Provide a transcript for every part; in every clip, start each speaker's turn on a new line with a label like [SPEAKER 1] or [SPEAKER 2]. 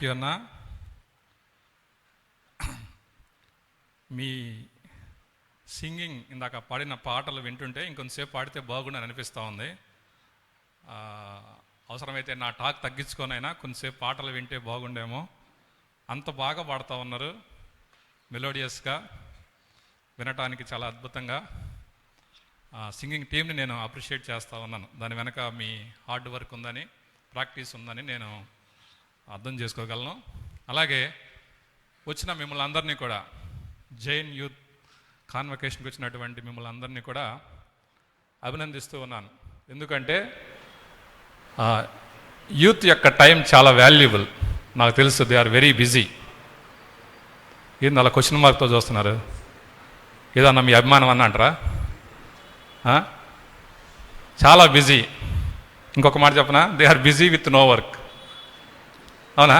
[SPEAKER 1] అన్న మీ సింగింగ్ ఇందాక పాడిన పాటలు వింటుంటే ఇంకొంతసేపు పాడితే బాగుండని అనిపిస్తూ ఉంది. అవసరమైతే నా టాక్ తగ్గించుకొనైనా కొంతసేపు పాటలు వింటే బాగుండేమో. అంత బాగా పాడుతూ ఉన్నారు, మెలోడియస్గా, వినటానికి చాలా అద్భుతంగా. సింగింగ్ టీంని నేను అప్రిషియేట్ చేస్తూ ఉన్నాను. దాని వెనక మీ హార్డ్ వర్క్ ఉందని, ప్రాక్టీస్ ఉందని నేను అర్థం చేసుకోగలను. అలాగే వచ్చిన మిమ్మల్ని అందరినీ కూడా, జైన్ యూత్ కాన్వకేషన్కి వచ్చినటువంటి మిమ్మల్ని అందరినీ కూడా అభినందిస్తూ ఉన్నాను. ఎందుకంటే యూత్ యొక్క టైం చాలా వాల్యుబుల్. నాకు తెలుసు, దే ఆర్ వెరీ బిజీ. ఏంది అలా క్వశ్చన్ మార్క్తో చూస్తున్నారు? ఏదన్నా మీ అభిమానం అన్న అంటారా? చాలా బిజీ. ఇంకొక మాట చెప్పనా, they are busy with no work. అవునా?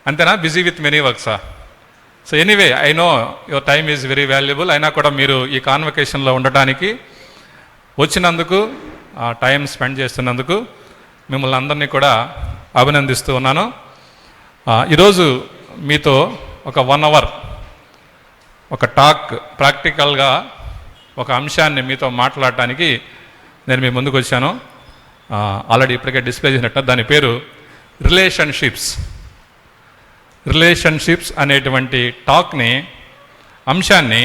[SPEAKER 1] అంతేనా? బిజీ విత్ మెనీ వర్క్సా? So anyway, I know your time is very valuable. అయినా కూడా మీరు ఈ కాన్వకేషన్లో ఉండటానికి వచ్చినందుకు, టైం స్పెండ్ చేస్తున్నందుకు మిమ్మల్ని అందరినీ కూడా అభినందిస్తూ ఉన్నాను. ఈరోజు మీతో ఒక 1 hour ఒక టాక్, ప్రాక్టికల్గా ఒక అంశాన్ని మీతో మాట్లాడటానికి నేను మీ ముందుకు వచ్చాను. ఆల్రెడీ ఇప్పటికే డిస్ప్లే చేసినట్టు దాని పేరు రిలేషన్షిప్స్ అనేటువంటి టాక్ని, అంశాన్ని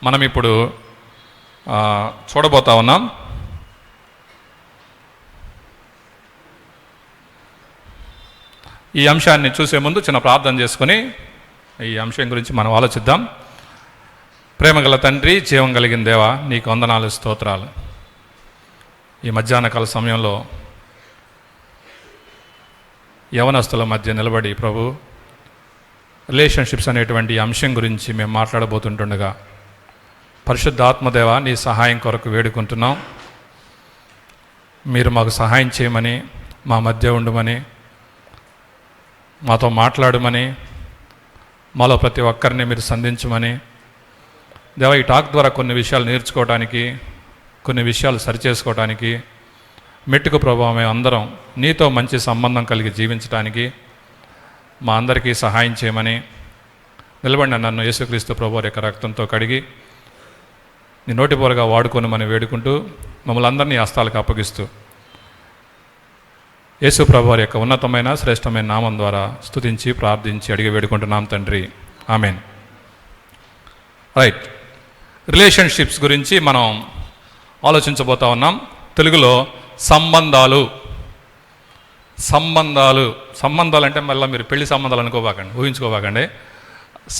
[SPEAKER 1] మనం ఇప్పుడు చూడబోతా ఉన్నాం. ఈ అంశాన్ని చూసే ముందు చిన్న ప్రార్థన చేసుకొని ఈ అంశం గురించి మనం ఆలోచిద్దాం. ప్రేమగల తండ్రి, జీవం కలిగిన దేవా, నీకు వందనాలు, స్తోత్రాలు. ఈ మధ్యాహ్న కాల సమయంలో యవనస్తుల మధ్య నిలబడి ప్రభు, రిలేషన్షిప్స్ అనేటువంటి అంశం గురించి మేము మాట్లాడబోతుంటుండగా పరిశుద్ధ ఆత్మదేవ, నీ సహాయం కొరకు వేడుకుంటున్నాం. మీరు మాకు సహాయం చేయమని, మా మధ్య ఉండమని, మాతో మాట్లాడమని, మాలో ప్రతి ఒక్కరిని మీరు సంధించమని దేవ, ఈ టాక్ ద్వారా కొన్ని విషయాలు నేర్చుకోవడానికి, కొన్ని విషయాలు సరిచేసుకోవడానికి, మెట్టుకు ప్రభావం మేము అందరం నీతో మంచి సంబంధం కలిగి జీవించడానికి మా అందరికీ సహాయం చేయమని, నిలబడిన నన్ను యేసుక్రీస్తు ప్రభువారి యొక్క రక్తంతో కడిగి నీ నోటిపోరగా వాడుకోనమని వేడుకుంటూ మమ్మల్ని అందరినీ హస్తాలకు అప్పగిస్తూ యేసు ప్రభువారి యొక్క ఉన్నతమైన శ్రేష్టమైన నామం ద్వారా స్తుతించి ప్రార్థించి అడిగి వేడుకుంటున్నాం తండ్రి, ఆమెన్. రైట్, రిలేషన్షిప్స్ గురించి మనం ఆలోచించబోతా ఉన్నాం. తెలుగులో సంబంధాలు అంటే మళ్ళీ మీరు పెళ్లి సంబంధాలు అనుకోబాకండి, ఊహించుకోబాకండి.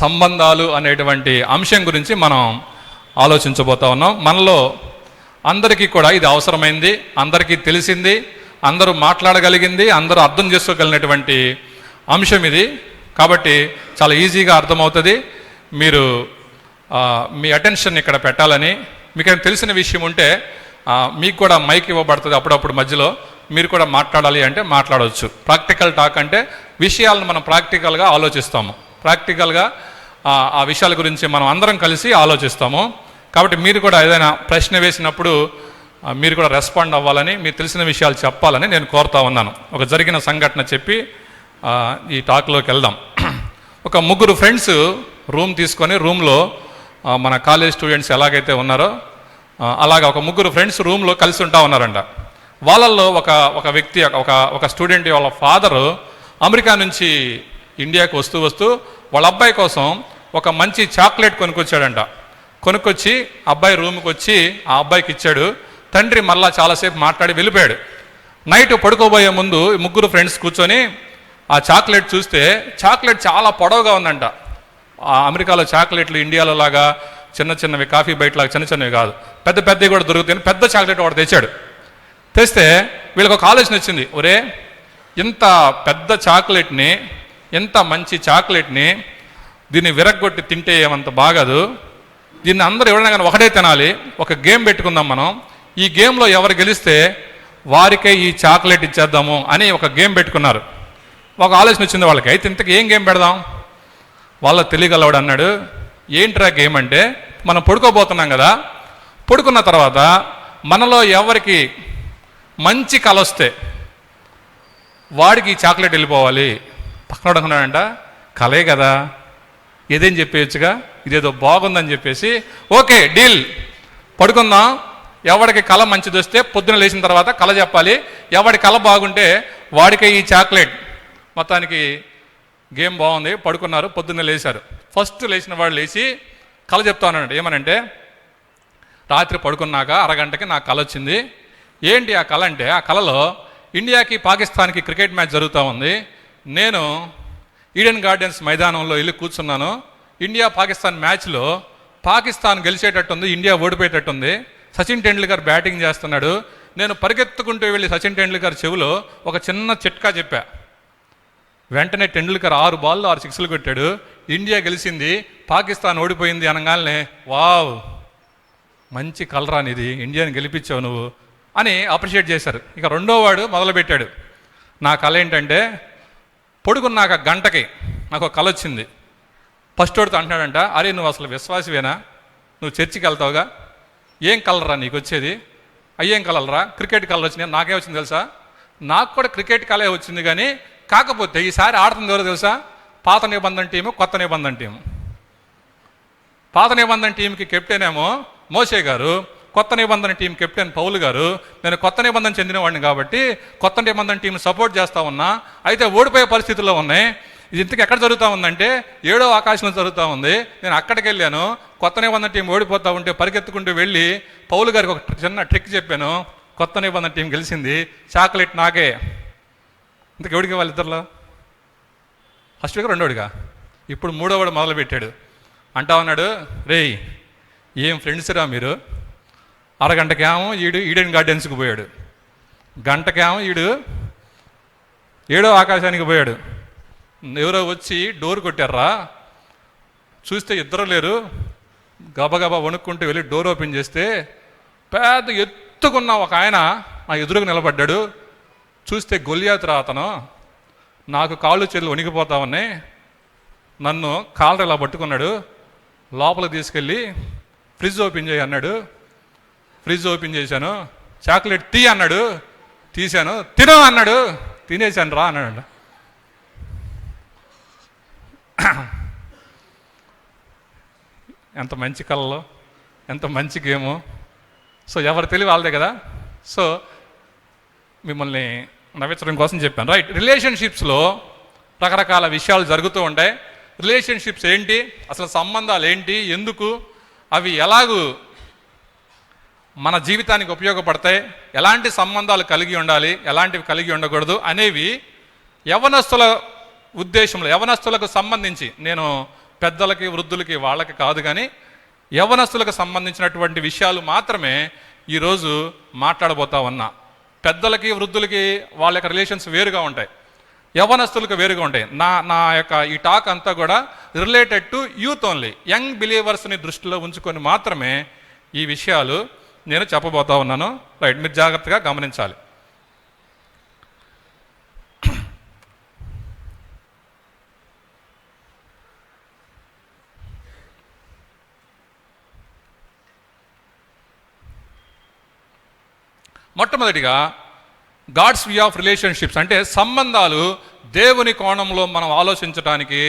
[SPEAKER 1] సంబంధాలు అనేటువంటి అంశం గురించి మనం ఆలోచించబోతా ఉన్నాం. మనలో అందరికీ కూడా ఇది అవసరమైంది, అందరికీ తెలిసింది, అందరూ మాట్లాడగలిగింది, అందరూ అర్థం చేసుకోగలిగినటువంటి అంశం ఇది. కాబట్టి చాలా ఈజీగా అర్థమవుతుంది. మీరు మీ అటెన్షన్ ఇక్కడ పెట్టాలని, మీకు తెలిసిన విషయం ఉంటే మీకు కూడా మైక్ ఇవ్వబడుతుంది. అప్పుడప్పుడు మధ్యలో మీరు కూడా మాట్లాడాలి అంటే మాట్లాడవచ్చు. ప్రాక్టికల్ టాక్ అంటే విషయాలను మనం ప్రాక్టికల్గా ఆలోచిస్తాము, ప్రాక్టికల్గా ఆ విషయాల గురించి మనం అందరం కలిసి ఆలోచిస్తాము. కాబట్టి మీరు కూడా ఏదైనా ప్రశ్న వేసినప్పుడు మీరు కూడా రెస్పాండ్ అవ్వాలని, మీకు తెలిసిన విషయాలు చెప్పాలని నేను కోరుతా ఉన్నాను. ఒక జరిగిన సంఘటన చెప్పి ఈ టాక్లోకి వెళ్దాం. ఒక 3 ఫ్రెండ్స్ రూమ్ తీసుకొని, రూమ్లో మన కాలేజ్ స్టూడెంట్స్ ఎలాగైతే ఉన్నారో అలాగా ఒక 3 ఫ్రెండ్స్ రూమ్లో కలిసి ఉంటా ఉన్నారంట. వాళ్ళల్లో ఒక వ్యక్తి, ఒక స్టూడెంట్ వాళ్ళ ఫాదరు అమెరికా నుంచి ఇండియాకి వస్తూ వాళ్ళ అబ్బాయి కోసం ఒక మంచి చాక్లెట్ కొనుక్కొచ్చాడంట. కొనుక్కొచ్చి అబ్బాయి రూమ్కి వచ్చి ఆ అబ్బాయికి ఇచ్చాడు. తండ్రి మళ్ళా చాలాసేపు మాట్లాడి వెళ్ళిపోయాడు. నైట్ పడుకోబోయే ముందు 3 ఫ్రెండ్స్ కూర్చొని ఆ చాక్లెట్ చూస్తే చాక్లెట్ చాలా పొడవుగా ఉందంట. అమెరికాలో చాక్లెట్లు ఇండియాలో లాగా చిన్నవి కాఫీ బయట లాగా చిన్నవి కాదు, పెద్దవి కూడా దొరుకుతాయని పెద్ద చాక్లెట్ వాడు తెచ్చాడు. తెస్తే వీళ్ళకి ఒక ఆలోచన వచ్చింది, ఒరే ఇంత పెద్ద చాక్లెట్ని, ఎంత మంచి చాక్లెట్ని దీన్ని విరగ్గొట్టి తింటే ఏమంత బాగదు, దీన్ని అందరూ ఎవరైనా కానీ ఒకటే తినాలి, ఒక గేమ్ పెట్టుకుందాం మనం, ఈ గేమ్లో ఎవరు గెలిస్తే వారికే ఈ చాక్లెట్ ఇచ్చేద్దాము అని ఒక గేమ్ పెట్టుకున్నారు. ఒక ఆలోచన వచ్చింది వాళ్ళకి. అయితే ఇంతకు ఏం గేమ్ పెడదాం? వాళ్ళ తెలియగలవాడు అన్నాడు, ఏంట్రా గేమ్ అంటే, మనం పడుకోబోతున్నాం కదా, పడుకున్న తర్వాత మనలో ఎవరికి మంచి కల వస్తే వాడికి ఈ చాక్లెట్ వెళ్ళిపోవాలి. పక్కన అనుకున్నాడంట, కలే కదా ఏదేం చెప్పేయచ్చుగా, ఇదేదో బాగుందని చెప్పేసి ఓకే డీల్, పడుకుందాం. ఎవడికి కళ మంచిది వస్తే పొద్దున లేచిన తర్వాత కళ చెప్పాలి, ఎవడి కళ బాగుంటే వాడికే ఈ చాక్లెట్. మొత్తానికి గేమ్ బాగుంది, పడుకున్నారు. పొద్దున్న లేచారు. ఫస్ట్ లేచిన వాడు లేచి కళ చెప్తా ఉన్నాడు. ఏమనంటే, రాత్రి పడుకున్నాక అరగంటకి నాకు కళ వచ్చింది. ఏంటి ఆ కళ అంటే, ఆ కళలో ఇండియాకి పాకిస్తాన్కి క్రికెట్ మ్యాచ్ జరుగుతూ ఉంది. నేను ఈడెన్ గార్డెన్స్ మైదానంలో వెళ్ళి కూర్చున్నాను. ఇండియా పాకిస్తాన్ మ్యాచ్లో పాకిస్తాన్ గెలిచేటట్టుంది, ఇండియా ఓడిపోయేటట్టుంది. సచిన్ టెండూల్కర్ బ్యాటింగ్ చేస్తున్నాడు. నేను పరిగెత్తుకుంటూ వెళ్ళి సచిన్ టెండూల్కర్ చెవిలో ఒక చిన్న చిట్కా చెప్పా. వెంటనే టెండూల్కర్ 6 బాల్లో 6 సిక్స్లు కొట్టాడు. ఇండియా గెలిచింది, పాకిస్తాన్ ఓడిపోయింది అనగానే వావ్ మంచి కలరా నీది, ఇండియాని గెలిపించావు నువ్వు అని అప్రిషియేట్ చేశారు. ఇక రెండో వాడు మొదలుపెట్టాడు. నా కళ ఏంటంటే, పడుకున్నాక గంటకి నాకు ఒక కళ వచ్చింది. ఫస్ట్ వాడితో అంటున్నాడంట, అరే నువ్వు అసలు విశ్వాసవేనా, నువ్వు చర్చికి వెళ్తావుగా, ఏం కలరా నీకు వచ్చేది? అయ్యేం కలరా, క్రికెట్ కలర్ వచ్చింది. నాకేం వచ్చింది తెలుసా, నాకు కూడా క్రికెట్ కలే వచ్చింది, కానీ కాకపోతే ఈసారి ఆడుతుంది ఎవరో తెలుసా, పాత నిబంధన టీము, కొత్త నిబంధన టీము. పాత నిబంధన టీంకి కెప్టెన్ ఏమో మోసే గారు, కొత్త నిబంధన టీం కెప్టెన్ పౌలు గారు. నేను కొత్త నిబంధన చెందినవాడిని కాబట్టి కొత్త నిబంధన టీం సపోర్ట్ చేస్తూ ఉన్నా. అయితే ఓడిపోయే పరిస్థితుల్లో ఉన్నాయి. ఇది ఇంతకు ఎక్కడ జరుగుతూ ఉందంటే 7వ ఆకాశంలో జరుగుతూ ఉంది. నేను అక్కడికి వెళ్ళాను, కొత్త నిబంధన టీం ఓడిపోతూ ఉంటే పరిగెత్తుకుంటూ వెళ్ళి పౌలు గారికి ఒక చిన్న ట్రిక్ చెప్పాను. కొత్త నిబంధన టీం గెలిచింది, చాక్లెట్ నాకే. ఇంతకు ఎవడికి వాళ్ళిద్దరిలో, ఫస్ట్ వీక్ రెండోడిగా, ఇప్పుడు మూడోవాడు మొదలుపెట్టాడు. అంటా ఉన్నాడు, రేయ్ ఏం ఫ్రెండ్స్ రా మీరు, అరగంటకేమో ఈడెన్ గార్డెన్స్కి పోయాడు, గంటకేమో 7వ ఆకాశానికి పోయాడు. ఎవరో వచ్చి డోర్ కొట్టారా, చూస్తే ఇద్దరు లేరు. గబగబా వణుక్కుంటూ వెళ్ళి డోర్ ఓపెన్ చేస్తే పెద్ద ఎత్తుకున్న ఒక ఆయన నా ఎదురుకు నిలబడ్డాడు. చూస్తే గొలియాతు రా అతను. నాకు కాళ్ళు చేతులు వణికిపోతా ఉన్నాయి. నన్ను కాళ్ళ ఇలా పట్టుకున్నాడు, లోపలికి తీసుకెళ్ళి ఫ్రిడ్జ్ ఓపెన్ చేయి అన్నాడు. ఫ్రిడ్జ్ ఓపెన్ చేశాను, చాక్లెట్ తీ అన్నాడు, తీశాను. తిను అన్నాడు, తినేశాను రా అన్నాడు. ఎంత మంచి కళలో, ఎంత మంచి గేము. సో ఎవరు తెలివి వాళ్ళదే కదా. సో మిమ్మల్ని నవ్వించడం కోసం చెప్పాను. రైట్, రిలేషన్షిప్స్లో రకరకాల విషయాలు జరుగుతూ ఉంటాయి. రిలేషన్షిప్స్ ఏంటి, అసలు సంబంధాలు ఏంటి, ఎందుకు అవి ఎలాగూ మన జీవితానికి ఉపయోగపడతాయి, ఎలాంటి సంబంధాలు కలిగి ఉండాలి, ఎలాంటివి కలిగి ఉండకూడదు అనేవి యవనస్తుల ఉద్దేశంలో, యవనస్తులకు సంబంధించి, నేను పెద్దలకి వృద్ధులకి వాళ్ళకి కాదు కానీ యవనస్తులకు సంబంధించినటువంటి విషయాలు మాత్రమే ఈరోజు మాట్లాడబోతా ఉన్నా. పెద్దలకి వృద్ధులకి వాళ్ళ యొక్క రిలేషన్స్ వేరుగా ఉంటాయి, యవనస్తులకు వేరుగా ఉంటాయి. నా యొక్క ఈ టాక్ అంతా కూడా related to youth only, young బిలీవర్స్ని దృష్టిలో ఉంచుకొని మాత్రమే ఈ విషయాలు నేను చెప్పబోతా ఉన్నాను. రైట్, మీరు జాగ్రత్తగా గమనించాలి. మొట్టమొదటిగా గాడ్స్ వ్యూ ఆఫ్ రిలేషన్షిప్స్ అంటే సంబంధాలు దేవుని కోణంలో మనం ఆలోచించడానికి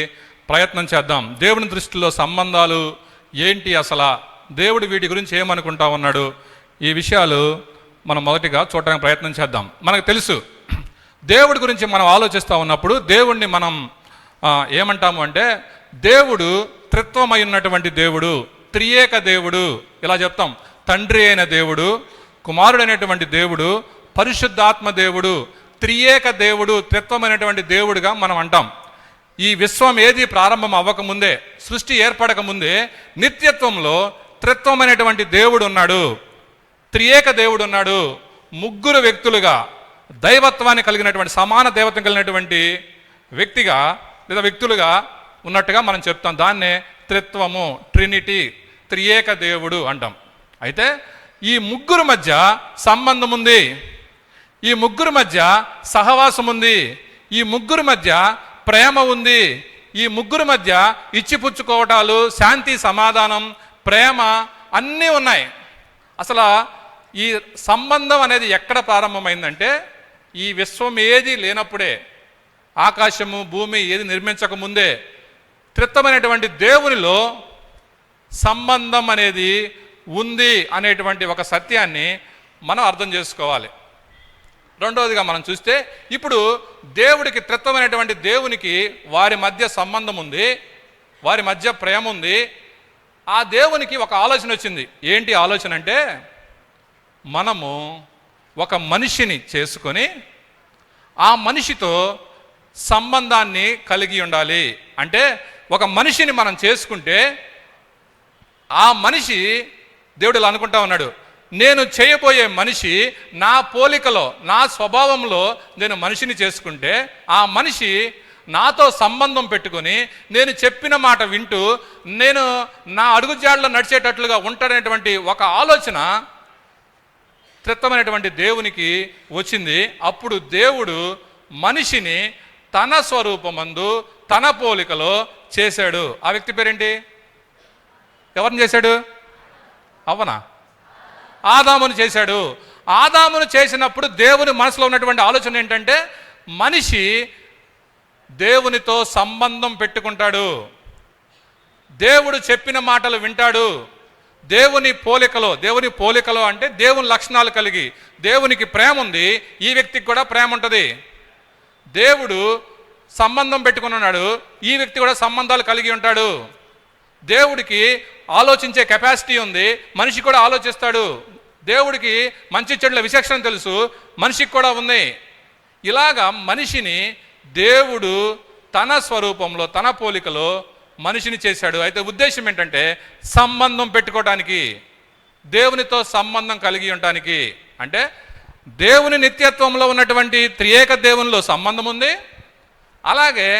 [SPEAKER 1] ప్రయత్నం చేద్దాం. దేవుని దృష్టిలో సంబంధాలు ఏంటి, అసలు దేవుడు వీటి గురించి ఏమనుకుంటా ఉన్నాడు, ఈ విషయాలు మనం మొదటిగా చూడడానికి ప్రయత్నం చేద్దాం. మనకు తెలుసు, దేవుడి గురించి మనం ఆలోచిస్తూ ఉన్నప్పుడు దేవుణ్ణి మనం ఏమంటాము అంటే, దేవుడు త్రిత్వమై ఉన్నటువంటి దేవుడు, త్రియేక దేవుడు ఇలా చెప్తాం. తండ్రి అయిన దేవుడు, కుమారుడైనటువంటి దేవుడు, పరిశుద్ధాత్మ దేవుడు, త్రియేక దేవుడు, త్రిత్వమైనటువంటి దేవుడుగా మనం అంటాం. ఈ విశ్వం ఏది ప్రారంభం అవ్వకముందే, సృష్టి ఏర్పడకముందే నిత్యత్వంలో త్రిత్వమైనటువంటి దేవుడు ఉన్నాడు, త్రియేక దేవుడు ఉన్నాడు. ముగ్గురు వ్యక్తులుగా దైవత్వాన్ని కలిగినటువంటి, సమాన దేవత్వం కలిగినటువంటి వ్యక్తిగా లేదా వ్యక్తులుగా ఉన్నట్టుగా మనం చెప్తాం. దాన్నే త్రిత్వము, ట్రినిటీ, త్రియేక దేవుడు అంటాం. అయితే ఈ ముగ్గురు మధ్య సంబంధం ఉంది, ఈ ముగ్గురు మధ్య సహవాసం ఉంది, ఈ ముగ్గురు మధ్య ప్రేమ ఉంది, ఈ ముగ్గురు మధ్య ఇచ్చిపుచ్చుకోవటాలు, శాంతి, సమాధానం, ప్రేమ అన్నీ ఉన్నాయి. అసలు ఈ సంబంధం అనేది ఎక్కడ ప్రారంభమైందంటే, ఈ విశ్వం ఏది లేనప్పుడే, ఆకాశము భూమి ఏది నిర్మించక ముందే త్రిత్వమైనటువంటి దేవునిలో సంబంధం అనేది ఉంది అనేటువంటి ఒక సత్యాన్ని మనం అర్థం చేసుకోవాలి. రెండవదిగా మనం చూస్తే, ఇప్పుడు దేవుడికి, త్రిత్వమైనటువంటి దేవునికి వారి మధ్య సంబంధం ఉంది, వారి మధ్య ప్రేమ ఉంది. ఆ దేవునికి ఒక ఆలోచన వచ్చింది. ఏంటి ఆలోచన అంటే, మనము ఒక మనిషిని చేసుకొని ఆ మనిషితో సంబంధాన్ని కలిగి ఉండాలి. అంటే ఒక మనిషిని మనం చేసుకుంటే ఆ మనిషి, దేవుడు ఇలా అనుకుంటా ఉన్నాడు, నేను చేయబోయే మనిషి నా పోలికలో, నా స్వభావంలో నేను మనిషిని చేసుకుంటే ఆ మనిషి నాతో సంబంధం పెట్టుకొని నేను చెప్పిన మాట వింటూ నేను నా అడుగుజాడలో నడిచేటట్లుగా ఉంటాడనేటువంటి ఒక ఆలోచన త్రిత్వమైనటువంటి దేవునికి వచ్చింది. అప్పుడు దేవుడు మనిషిని తన స్వరూపమందు తన పోలికలో చేశాడు. ఆ వ్యక్తి పేరేంటి? ఎవరిని చేశాడు? అవ్వనా? ఆదామును చేశాడు. ఆదామును చేసినప్పుడు దేవుని మనసులో ఉన్నటువంటి ఆలోచన ఏంటంటే, మనిషి దేవునితో సంబంధం పెట్టుకుంటాడు, దేవుడు చెప్పిన మాటలు వింటాడు, దేవుని పోలికలో అంటే దేవుని లక్షణాలు కలిగి, దేవునికి ప్రేమ ఉంది, ఈ వ్యక్తికి కూడా ప్రేమ ఉంటుంది. దేవుడు సంబంధం పెట్టుకుని ఉన్నాడు, ఈ వ్యక్తి కూడా సంబంధాలు కలిగి ఉంటాడు. దేవుడికి ఆలోచించే కెపాసిటీ ఉంది, మనిషి కూడా ఆలోచిస్తాడు. దేవుడికి మంచి చెడుల విచక్షణ తెలుసు, మనిషికి కూడా ఉంది. ఇలాగా మనిషిని దేవుడు తన స్వరూపంలో తన పోలికలో మనిషిని చేశాడు. అయితే ఉద్దేశం ఏంటంటే సంబంధం పెట్టుకోవడానికి, దేవునితో సంబంధం కలిగి ఉండటానికి. అంటే దేవుని నిత్యత్వంలో ఉన్నటువంటి త్రియేక దేవునిలో సంబంధం ఉంది. అలాగే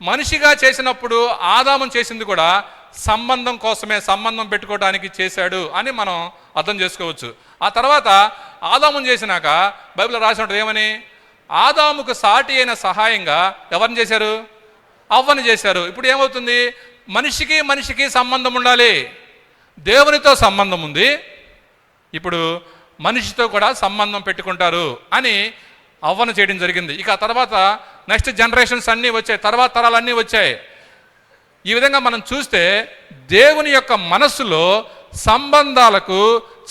[SPEAKER 1] మనిషిగా చేసినప్పుడు ఆదాము చేసింది కూడా సంబంధం కోసమే, సంబంధం పెట్టుకోవడానికి చేశాడు అని మనం అర్థం చేసుకోవచ్చు. ఆ తర్వాత ఆదామును చేసినాక బైబిల్లో రాసి ఉంటుంది ఏమని, ఆదాముకు సాటి అయిన సహాయంగా ఎవరిని చేశారు? అవ్వని చేశారు. ఇప్పుడు ఏమవుతుంది? మనిషికి సంబంధం ఉండాలి, దేవునితో సంబంధం ఉంది, ఇప్పుడు మనిషితో కూడా సంబంధం పెట్టుకుంటారు అని అవ్వను చేయడం జరిగింది. ఇక ఆ తర్వాత నెక్స్ట్ జనరేషన్స్ అన్నీ వచ్చాయి, తర్వాత తరాలన్నీ వచ్చాయి. ఈ విధంగా మనం చూస్తే దేవుని యొక్క మనస్సులో సంబంధాలకు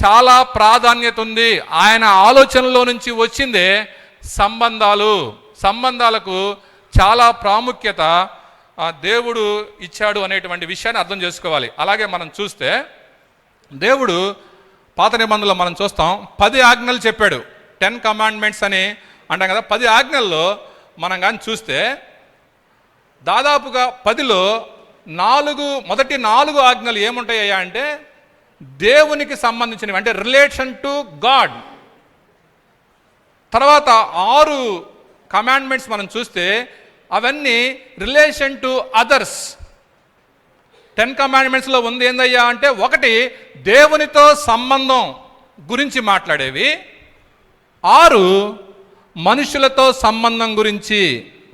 [SPEAKER 1] చాలా ప్రాధాన్యత ఉంది. ఆయన ఆలోచనలో నుంచి వచ్చిందే సంబంధాలకు చాలా ప్రాముఖ్యత దేవుడు ఇచ్చాడు అనేటువంటి విషయాన్ని అర్థం చేసుకోవాలి. అలాగే మనం చూస్తే దేవుడు పాత నిబంధనలో మనం చూస్తాం 10 ఆజ్ఞలు చెప్పాడు. 10 కమాండ్మెంట్స్ అని అంటాం కదా. 10 ఆజ్ఞల్లో మనం కానీ చూస్తే దాదాపుగా 10లో మొదటి 4 ఆజ్ఞలు ఏముంటాయా అంటే దేవునికి సంబంధించినవి, అంటే రిలేషన్ టు గాడ్. తర్వాత 6 కమాండ్మెంట్స్ మనం చూస్తే అవన్నీ రిలేషన్ టు అదర్స్. 10 కమాండ్మెంట్స్లో ఉంది ఏందయ్యా అంటే, ఒకటి దేవునితో సంబంధం గురించి మాట్లాడేవి, 6 మనుషులతో సంబంధం గురించి.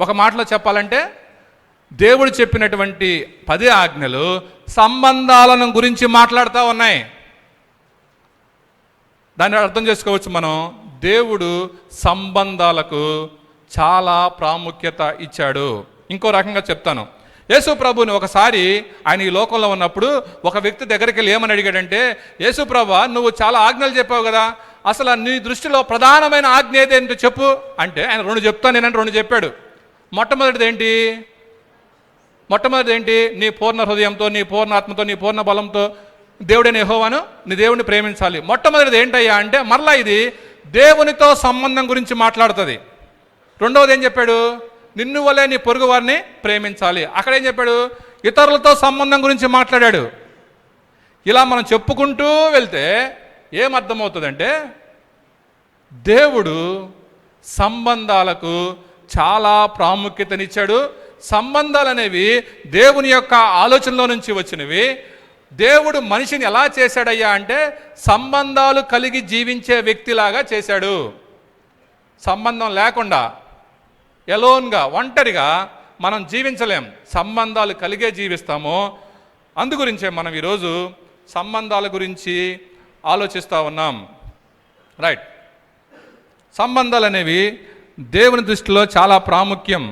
[SPEAKER 1] ఒక మాటలో చెప్పాలంటే దేవుడు చెప్పినటువంటి 10 ఆజ్ఞలు సంబంధాలను గురించి మాట్లాడుతూ ఉన్నాయి. దాన్ని అర్థం చేసుకోవచ్చు మనం, దేవుడు సంబంధాలకు చాలా ప్రాముఖ్యత ఇచ్చాడు. ఇంకో రకంగా చెప్తాను, యేసు ప్రభుని ఒకసారి ఆయన ఈ లోకంలో ఉన్నప్పుడు ఒక వ్యక్తి దగ్గరికి వెళ్ళి ఏమని అడిగాడంటే, యేసు ప్రభు నువ్వు చాలా ఆజ్ఞలు చెప్పావు కదా, అసలు నీ దృష్టిలో ప్రధానమైన ఆజ్ఞ ఏదేంటో చెప్పు అంటే ఆయన 2 చెప్తాను నేనంటే 2 చెప్పాడు. మొట్టమొదటిది ఏంటి? నీ పూర్ణ హృదయంతో, నీ పూర్ణ ఆత్మతో, నీ పూర్ణ బలంతో దేవుడైన యెహోవాను నీ దేవుడిని ప్రేమించాలి. మొట్టమొదటిది ఏంటయ్యా అంటే మరలా ఇది దేవునితో సంబంధం గురించి మాట్లాడుతుంది. రెండవది ఏం చెప్పాడు? నిన్ను వలే నీ పొరుగు వారిని ప్రేమించాలి. అక్కడేం చెప్పాడు? ఇతరులతో సంబంధం గురించి మాట్లాడాడు. ఇలా మనం చెప్పుకుంటూ వెళ్తే ఏమర్థమవుతుందంటే దేవుడు సంబంధాలకు చాలా ప్రాముఖ్యతనిచ్చాడు. సంబంధాలు అనేవి దేవుని యొక్క ఆలోచనలో నుంచి వచ్చినవి. దేవుడు మనిషిని ఎలా చేశాడయ్యా అంటే సంబంధాలు కలిగి జీవించే వ్యక్తిలాగా చేశాడు. సంబంధం లేకుండా ఎలోన్గా, ఒంటరిగా మనం జీవించలేం, సంబంధాలు కలిగే జీవిస్తాము. అందుగురించే మనం ఈరోజు సంబంధాల గురించి ఆలోచిస్తూ ఉన్నాం. రైట్, సంబంధాలు అనేవి దేవుని దృష్టిలో చాలా ప్రాముఖ్యం.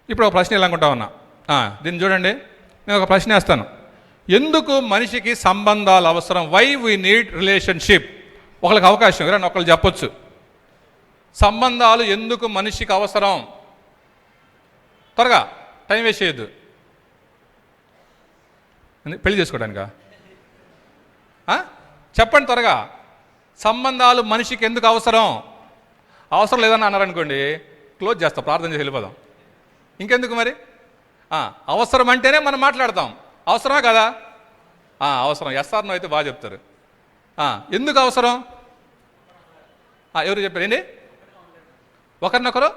[SPEAKER 1] ఇప్పుడు ఒక ప్రశ్న ఇలా అనుకుంటా ఉన్నా, దీన్ని చూడండి, నేను ఒక ప్రశ్న వేస్తాను. ఎందుకు మనిషికి సంబంధాలు అవసరం? Why we need relationship? ఒకళ్ళకి అవకాశం, ఎవరైనా ఒకళ్ళు చెప్పొచ్చు. సంబంధాలు ఎందుకు మనిషికి అవసరం? త్వరగా, టైం వేస్ట్ చేయొద్దు. పెళ్లి చేసుకోవడానికా? చెప్పండి త్వరగా. సంబంధాలు మనిషికి ఎందుకు అవసరం? అవసరం లేదని అన్నారనుకోండి, క్లోజ్ చేస్తాం, ప్రార్థన చేసి వెళ్ళిపోదాం. ఇంకెందుకు మరి? అవసరం అంటేనే మనం మాట్లాడతాం. అవసరమా కదా? అవసరం. ఎస్ఆర్ నో అయితే బాగా చెప్తారు. ఎందుకు అవసరం? ఎవరు చెప్పారు ఏంటి? ఒకరినొకరు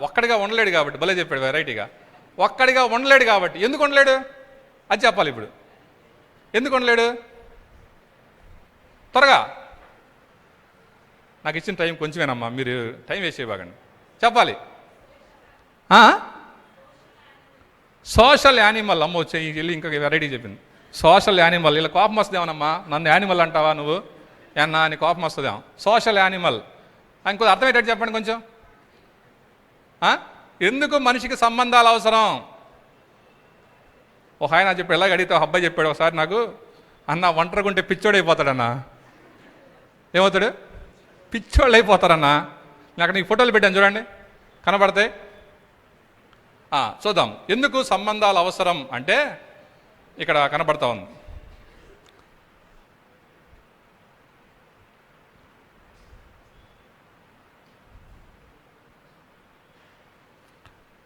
[SPEAKER 1] ఒక్కడిగా ఉండలేడు కాబట్టి. భలే చెప్పాడు వెరైటీగా. ఒక్కడిగా ఉండలేడు కాబట్టి. ఎందుకు ఉండలేడు అది చెప్పాలి ఇప్పుడు. ఎందుకు ఉండలేడు? త్వరగా, నాకు ఇచ్చిన టైం కొంచెమేనమ్మా, మీరు టైం వేస్ట్ చేయబాకండి, చెప్పాలి. Social animal. అమ్మ వచ్చే వెళ్ళి ఇంకా వెరైటీ చెప్పింది. Social animal. ఇలా కోపం వస్తుందేమోనమ్మా, నన్ను యానిమల్ అంటావా నువ్వు ఏమన్నా అని కోపం వస్తుందేమో. సోషల్ యానిమల్ ఇంకో అర్థమయ్యేటట్టు చెప్పండి కొంచెం. ఎందుకు మనిషికి సంబంధాలు అవసరం? ఒక ఆయన చెప్పాడు, ఎలాగ అడిగితే ఒక అబ్బాయి చెప్పాడు ఒకసారి నాకు, అన్న ఒంటరిగా ఉంటే పిచ్చోడు అయిపోతాడన్నా. ఏమవుతాడు? పిచ్చోళ్ళు అయిపోతారన్నా. నాకు నీకు ఫోటోలు పెట్టాను చూడండి, కనబడతాయి. చూద్దాం ఎందుకు సంబంధాలు అవసరం అంటే ఇక్కడ కనబడతా ఉంది.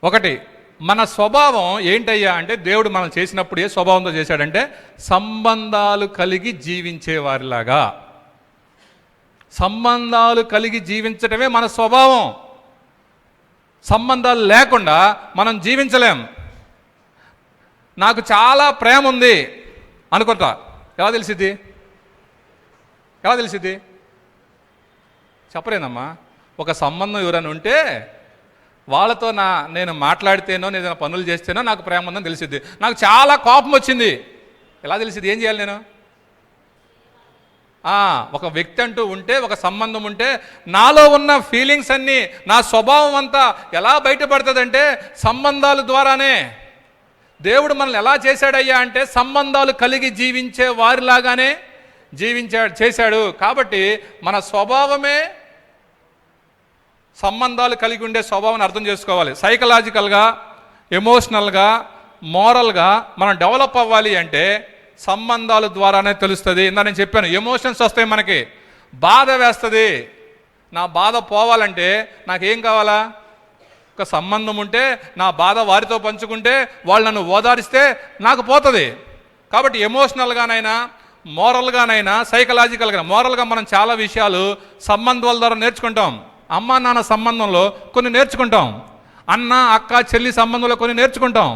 [SPEAKER 1] ఒకటి, మన స్వభావం ఏంటయ్యా అంటే, దేవుడు మనం చేసినప్పుడు ఏ స్వభావంతో చేశాడంటే సంబంధాలు కలిగి జీవించేవారిలాగా. సంబంధాలు కలిగి జీవించటమే మన స్వభావం. సంబంధాలు లేకుండా మనం జీవించలేం. నాకు చాలా ప్రేమ ఉంది అనుకుంటా, ఎలా తెలిసిద్ది? ఎలా తెలిసిద్ది? చెప్పలేనమ్మా. ఒక సంబంధం ఎవరైనా ఉంటే వాళ్ళతో నేను మాట్లాడితేనో ఏదైనా పనులు చేస్తేనో నాకు ప్రేమ ఉందని తెలిసిద్ది. నాకు చాలా కోపం వచ్చింది, ఎలా తెలిసిద్ది? ఏం చేయాలి నేను? ఒక వ్యక్తి అంటూ ఉంటే, ఒక సంబంధం ఉంటే, నాలో ఉన్న ఫీలింగ్స్ అన్నీ, నా స్వభావం అంతా ఎలా బయటపడుతుందంటే సంబంధాల ద్వారానే. దేవుడు మనల్ని ఎలా చేశాడయ్యా అంటే సంబంధాలు కలిగి జీవించే వారిలాగానే చేశాడు. కాబట్టి మన స్వభావమే సంబంధాలు కలిగి ఉండే స్వభావాన్ని అర్థం చేసుకోవాలి. సైకలాజికల్గా, ఎమోషనల్గా, మోరల్గా మనం డెవలప్ అవ్వాలి అంటే సంబంధాల ద్వారానే తెలుస్తుంది. ఇందా నేను చెప్పాను, ఎమోషన్స్ వస్తాయి మనకి, బాధ వేస్తుంది. నా బాధ పోవాలంటే నాకేం కావాలా? ఒక సంబంధం ఉంటే, నా బాధ వారితో పంచుకుంటే, వాళ్ళు నన్ను ఓదారిస్తే నాకు పోతుంది. కాబట్టి ఎమోషనల్గానైనా, మోరల్గానైనా, సైకలాజికల్గా. మోరల్గా మనం చాలా విషయాలు సంబంధాల ద్వారా నేర్చుకుంటాం. అమ్మ నాన్న సంబంధంలో కొన్ని నేర్చుకుంటాం, అన్న అక్క చెల్లి సంబంధంలో కొన్ని నేర్చుకుంటాం,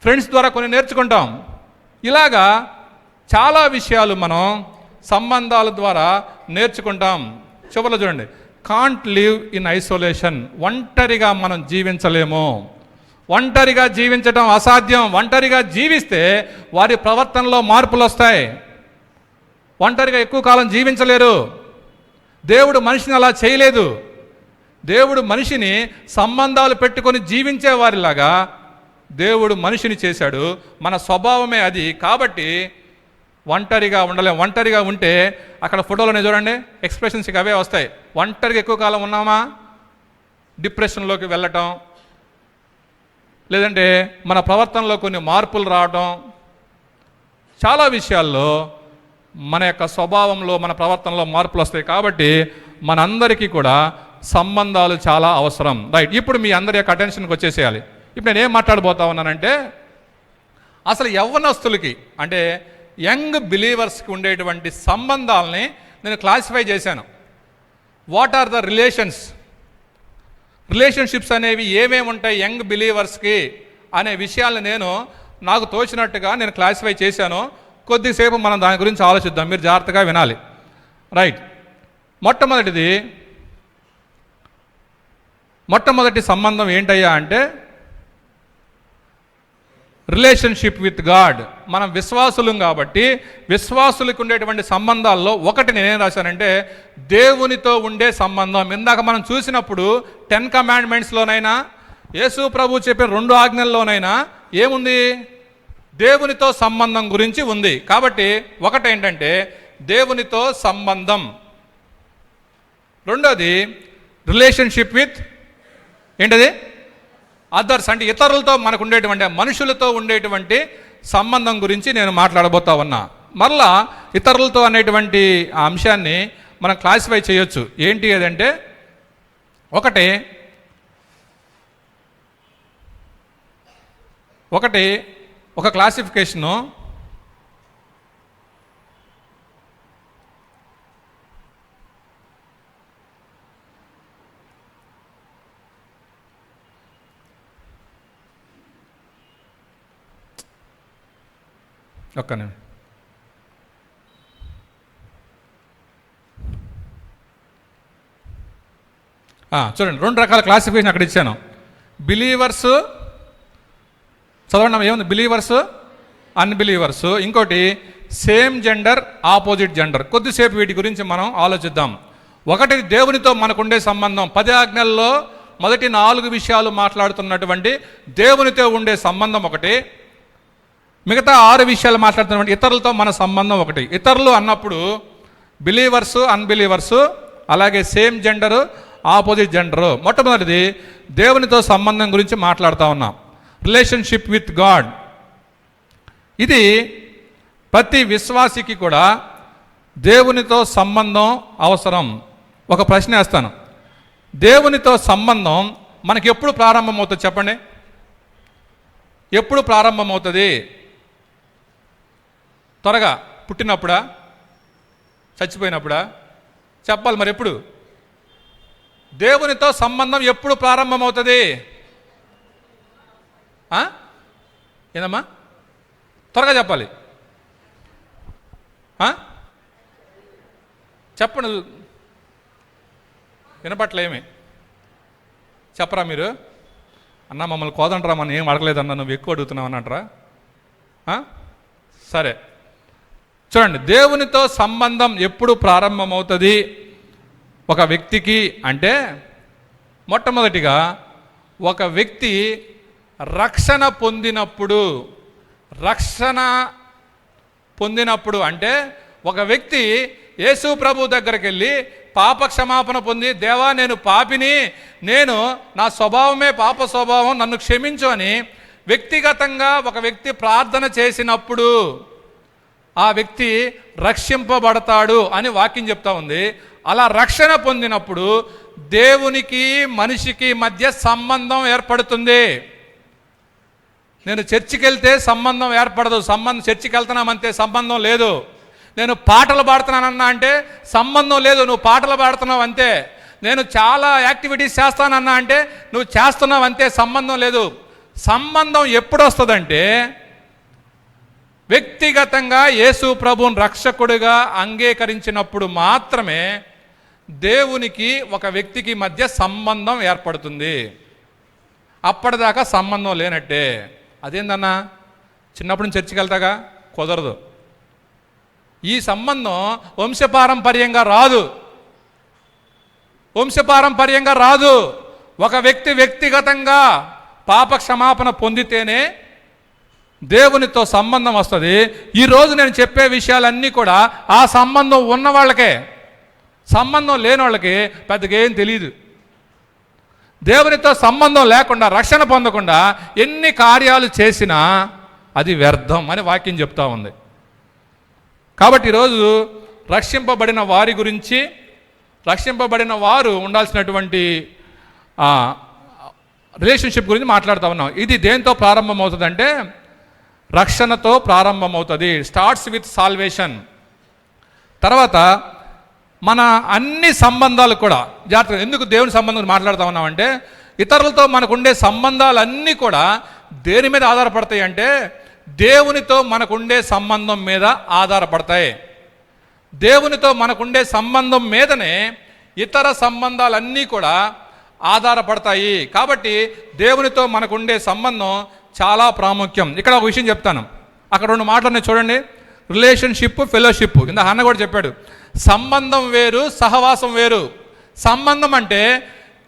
[SPEAKER 1] ఫ్రెండ్స్ ద్వారా కొన్ని నేర్చుకుంటాం. ఇలాగా చాలా విషయాలు మనం సంబంధాల ద్వారా నేర్చుకుంటాం. చివరిలో చూడండి, కాంట్ లివ్ ఇన్ ఐసోలేషన్. ఒంటరిగా మనం జీవించలేము. ఒంటరిగా జీవించడం అసాధ్యం. ఒంటరిగా జీవిస్తే వారి ప్రవర్తనలో మార్పులు వస్తాయి. ఒంటరిగా ఎక్కువ కాలం జీవించలేరు. దేవుడు మనిషిని అలా చేయలేదు. దేవుడు మనిషిని సంబంధాలు పెట్టుకొని జీవించే వారిలాగా దేవుడు మనిషిని చేశాడు. మన స్వభావమే అది. కాబట్టి ఒంటరిగా ఉండలేం. ఒంటరిగా ఉంటే అక్కడ ఫోటోలోనే చూడండి, ఎక్స్ప్రెషన్స్ అవే వస్తాయి. ఒంటరిగా ఎక్కువ కాలం ఉన్నామా, డిప్రెషన్లోకి వెళ్ళటం, లేదంటే మన ప్రవర్తనలో కొన్ని మార్పులు రావటం, చాలా విషయాల్లో మన యొక్క స్వభావంలో, మన ప్రవర్తనలో మార్పులు వస్తాయి. కాబట్టి మనందరికీ కూడా సంబంధాలు చాలా అవసరం. రైట్, ఇప్పుడు మీ అందరి యొక్క అటెన్షన్కి వచ్చేసేయాలి. ఇప్పుడు నేను ఏం మాట్లాడబోతా ఉన్నానంటే, అసలు యవ్వనస్తులకి అంటే యంగ్ బిలీవర్స్కి ఉండేటువంటి సంబంధాలని నేను క్లాసిఫై చేశాను. వాట్ ఆర్ ద రిలేషన్షిప్స్ అనేవి ఏమేమి ఉంటాయి యంగ్ బిలీవర్స్కి అనే విషయాలను నేను నాకు తోచినట్టుగా నేను క్లాసిఫై చేశాను. కొద్దిసేపు మనం దాని గురించి ఆలోచిద్దాం, మీరు జాగ్రత్తగా వినాలి. రైట్, మొట్టమొదటి సంబంధం ఏంటయ్యా అంటే రిలేషన్షిప్ విత్ గాడ్. మనం విశ్వాసులం కాబట్టి విశ్వాసులకు ఉండేటువంటి సంబంధాల్లో ఒకటి నేనేం రాశానంటే దేవునితో ఉండే సంబంధం. ఇందాక మనం చూసినప్పుడు 10 కమాండ్మెంట్స్లోనైనా యేసు ప్రభు చెప్పే 2 ఆజ్ఞల్లోనైనా ఏముంది? దేవునితో సంబంధం గురించి ఉంది. కాబట్టి ఒకటేంటంటే దేవునితో సంబంధం, రెండోది రిలేషన్షిప్ విత్ ఏంటది అదర్స్, అంటే ఇతరులతో మనకు ఉండేటువంటి మనుషులతో ఉండేటువంటి సంబంధం గురించి నేను మాట్లాడబోతా ఉన్నా. మరలా ఇతరులతో అనేటువంటి ఆ అంశాన్ని మనం క్లాసిఫై చేయొచ్చు. ఏంటి అదంటే ఒకటి ఒక క్లాసిఫికేషను చూడండి, 2 రకాల క్లాసిఫికేషన్ అక్కడ ఇచ్చాను. బిలీవర్స్ చదవండి, ఏముంది? Believers, unbelievers. ఇంకోటి సేమ్ జెండర్, ఆపోజిట్ జెండర్. కొద్దిసేపు వీటి గురించి మనం ఆలోచిద్దాం. ఒకటి దేవునితో మనకుండే సంబంధం. 10 ఆజ్ఞల్లో మొదటి 4 విషయాలు మాట్లాడుతున్నటువంటి దేవునితో ఉండే సంబంధం ఒకటి. మిగతా 6 విషయాలు మాట్లాడుతున్నటువంటి ఇతరులతో మన సంబంధం ఒకటి. ఇతరులు అన్నప్పుడు బిలీవర్సు, అన్బిలీవర్సు, అలాగే సేమ్ జెండరు, ఆపోజిట్ జెండరు. మొట్టమొదటిది దేవునితో సంబంధం గురించి మాట్లాడుతూ ఉన్నాం. Relationship with God. ఇది ప్రతి విశ్వాసికి కూడా దేవునితో సంబంధం అవసరం. ఒక ప్రశ్న వేస్తాను, దేవునితో సంబంధం మనకి ఎప్పుడు ప్రారంభమవుతుంది చెప్పండి? ఎప్పుడు ప్రారంభమవుతుంది? త్వరగా పుట్టినప్పుడా, చచ్చిపోయినప్పుడా? చెప్పాలి మరి. ఎప్పుడు దేవునితో సంబంధం ఎప్పుడు ప్రారంభమవుతుంది? ఏందమ్మా? త్వరగా చెప్పాలి. చెప్పండి, వినపట్లేమి. చెప్పరా మీరు? అన్న మమ్మల్ని కోదంటరా, మనం ఏం అడగలేదన్నా, నువ్వు ఎక్కువ అడుగుతున్నావు అన్నట్రా? సరే చూడండి, దేవునితో సంబంధం ఎప్పుడు ప్రారంభమవుతుంది ఒక వ్యక్తికి అంటే, మొట్టమొదటిగా ఒక వ్యక్తి రక్షణ పొందినప్పుడు అంటే ఒక వ్యక్తి యేసు ప్రభు దగ్గరికి వెళ్ళి పాప క్షమాపణ పొంది, దేవా నేను పాపిని, నేను నా స్వభావమే పాప స్వభావం, నన్ను క్షమించు అని వ్యక్తిగతంగా ఒక వ్యక్తి ప్రార్థన చేసినప్పుడు ఆ వ్యక్తి రక్షింపబడతాడు అని వాక్యం చెప్తా ఉంది. అలా రక్షణ పొందినప్పుడు దేవునికి మనిషికి మధ్య సంబంధం ఏర్పడుతుంది. నేను చర్చికి వెళ్తే సంబంధం ఏర్పడదు. చర్చికి వెళ్తున్నామంతే సంబంధం లేదు. నేను పాటలు పాడుతున్నానన్నా అంటే సంబంధం లేదు, నువ్వు పాటలు పాడుతున్నావు అంతే. నేను చాలా యాక్టివిటీస్ చేస్తానన్నా అంటే నువ్వు చేస్తున్నావు అంతే, సంబంధం లేదు. సంబంధం ఎప్పుడు వస్తుందంటే వ్యక్తిగతంగా యేసు ప్రభువుని రక్షకుడిగా అంగీకరించినప్పుడు మాత్రమే దేవునికి ఒక వ్యక్తికి మధ్య సంబంధం ఏర్పడుతుంది. అప్పటిదాకా సంబంధం లేనట్టే. అదేందన్నా, చిన్నప్పుడు నుంచి చర్చికి వెళ్తాగా? కుదరదు. ఈ సంబంధం వంశపారంపర్యంగా రాదు. ఒక వ్యక్తి వ్యక్తిగతంగా పాప క్షమాపణ పొందితేనే దేవునితో సంబంధం వస్తుంది. ఈరోజు నేను చెప్పే విషయాలన్నీ కూడా ఆ సంబంధం ఉన్న వాళ్ళకే, సంబంధం లేని వాళ్ళకి పెద్దగా ఏం తెలియదు. దేవునితో సంబంధం లేకుండా, రక్షణ పొందకుండా ఎన్ని కార్యాలు చేసినా అది వ్యర్థం అని వాక్యం చెప్తా ఉంది. కాబట్టి ఈరోజు రక్షింపబడిన వారి గురించి, రక్షింపబడిన వారు ఉండాల్సినటువంటి రిలేషన్షిప్ గురించి మాట్లాడుతూ ఉన్నాం. ఇది దేంతో ప్రారంభమవుతుందంటే రక్షణతో ప్రారంభమవుతుంది. Starts with salvation. తర్వాత మన అన్ని సంబంధాలు కూడా జాగ్రత్తగా, ఎందుకు దేవుని సంబంధం మాట్లాడుతూ ఉన్నామంటే ఇతరులతో మనకు ఉండే సంబంధాలన్నీ కూడా దేని మీద ఆధారపడతాయి అంటే దేవునితో మనకుండే సంబంధం మీద ఆధారపడతాయి. దేవునితో మనకుండే సంబంధం మీదనే ఇతర సంబంధాలన్నీ కూడా ఆధారపడతాయి. కాబట్టి దేవునితో మనకుండే సంబంధం చాలా ప్రాముఖ్యం. ఇక్కడ ఒక విషయం చెప్తాను, అక్కడ 2 మాటలు చూడండి. Relationship, fellowship. ఇందాక అన్న కూడా చెప్పాడు, సంబంధం వేరు, సహవాసం వేరు. సంబంధం అంటే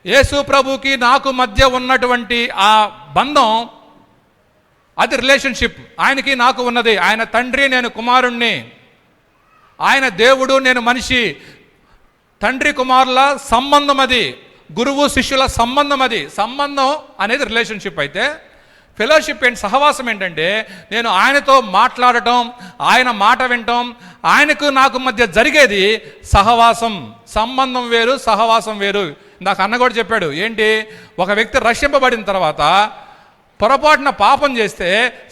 [SPEAKER 1] యేసు ప్రభుకి నాకు మధ్య ఉన్నటువంటి ఆ బంధం, అది రిలేషన్షిప్. ఆయనకి నాకు ఉన్నది. ఆయన తండ్రి, నేను కుమారుణ్ణి. ఆయన దేవుడు, నేను మనిషి. తండ్రి కుమారుల సంబంధం అది. గురువు శిష్యుల సంబంధం అది. సంబంధం అనేది రిలేషన్షిప్. అయితే ఫెలోషిప్ ఏంటి, సహవాసం ఏంటంటే నేను ఆయనతో మాట్లాడటం, ఆయన మాట వినటం, ఆయనకు నాకు మధ్య జరిగేది సహవాసం. సంబంధం వేరు, సహవాసం వేరు. నాకు అన్న కూడా చెప్పాడు, ఏంటి, ఒక వ్యక్తి రక్షింపబడిన తర్వాత పొరపాటున పాపం చేస్తే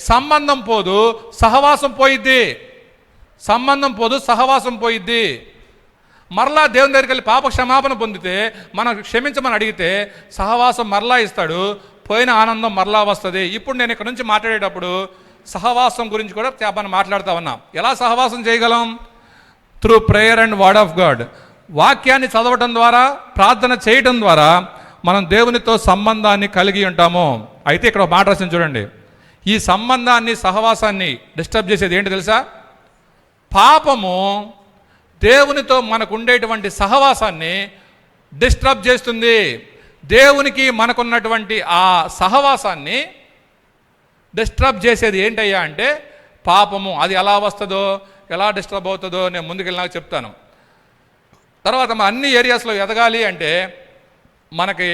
[SPEAKER 1] సంబంధం పోదు, సహవాసం పోయిద్ది. సంబంధం పోదు, సహవాసం పోయిద్ది. మరలా దేవుని దగ్గరికి వెళ్ళి పాప క్షమాపణ పొందితే, మనం క్షమించమని అడిగితే సహవాసం మరలా ఇస్తాడు, పోయిన ఆనందం మరలా వస్తుంది. ఇప్పుడు నేను ఇక్కడ నుంచి మాట్లాడేటప్పుడు సహవాసం గురించి కూడా మనం మాట్లాడుతూ ఉన్నాం. ఎలా సహవాసం చేయగలం? Through prayer and word of God. వాక్యాన్ని చదవటం ద్వారా, ప్రార్థన చేయటం ద్వారా మనం దేవునితో సంబంధాన్ని కలిగి ఉంటాము. అయితే ఇక్కడ మాట రాసింది చూడండి, ఈ సంబంధాన్ని, సహవాసాన్ని డిస్టర్బ్ చేసేది ఏంటి తెలుసా? పాపము దేవునితో మనకు ఉండేటువంటి సహవాసాన్ని డిస్టర్బ్ చేస్తుంది. దేవునికి మనకున్నటువంటి ఆ సహవాసాన్ని డిస్టర్బ్ చేసేది ఏంటయ్యా అంటే పాపము. అది ఎలా వస్తుందో, ఎలా డిస్టర్బ్ అవుతుందో నేను ముందుకెళ్ళినాక చెప్తాను. తర్వాత మన అన్ని ఏరియాస్లో ఎదగాలి అంటే మనకి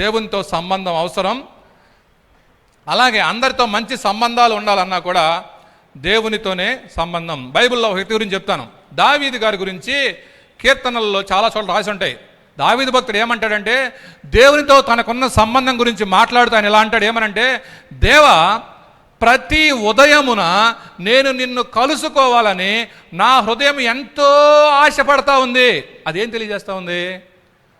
[SPEAKER 1] దేవునితో సంబంధం అవసరం. అలాగే అందరితో మంచి సంబంధాలు ఉండాలన్నా కూడా దేవునితోనే సంబంధం. బైబిల్లో ఒక వ్యక్తి గురించి చెప్తాను. దావీదు గారి గురించి కీర్తనల్లో చాలా చోట్ల రాసి ఉంటాయి. దావీదు భక్తుడు ఏమంటాడంటే, దేవునితో తనకున్న సంబంధం గురించి మాట్లాడుతూ ఆయన ఎలా అంటాడు, ఏమనంటే, దేవా, ప్రతి ఉదయమున నేను నిన్ను కలుసుకోవాలని నా హృదయం ఎంతో ఆశపడతా ఉంది. అదేం తెలియజేస్తూ ఉంది?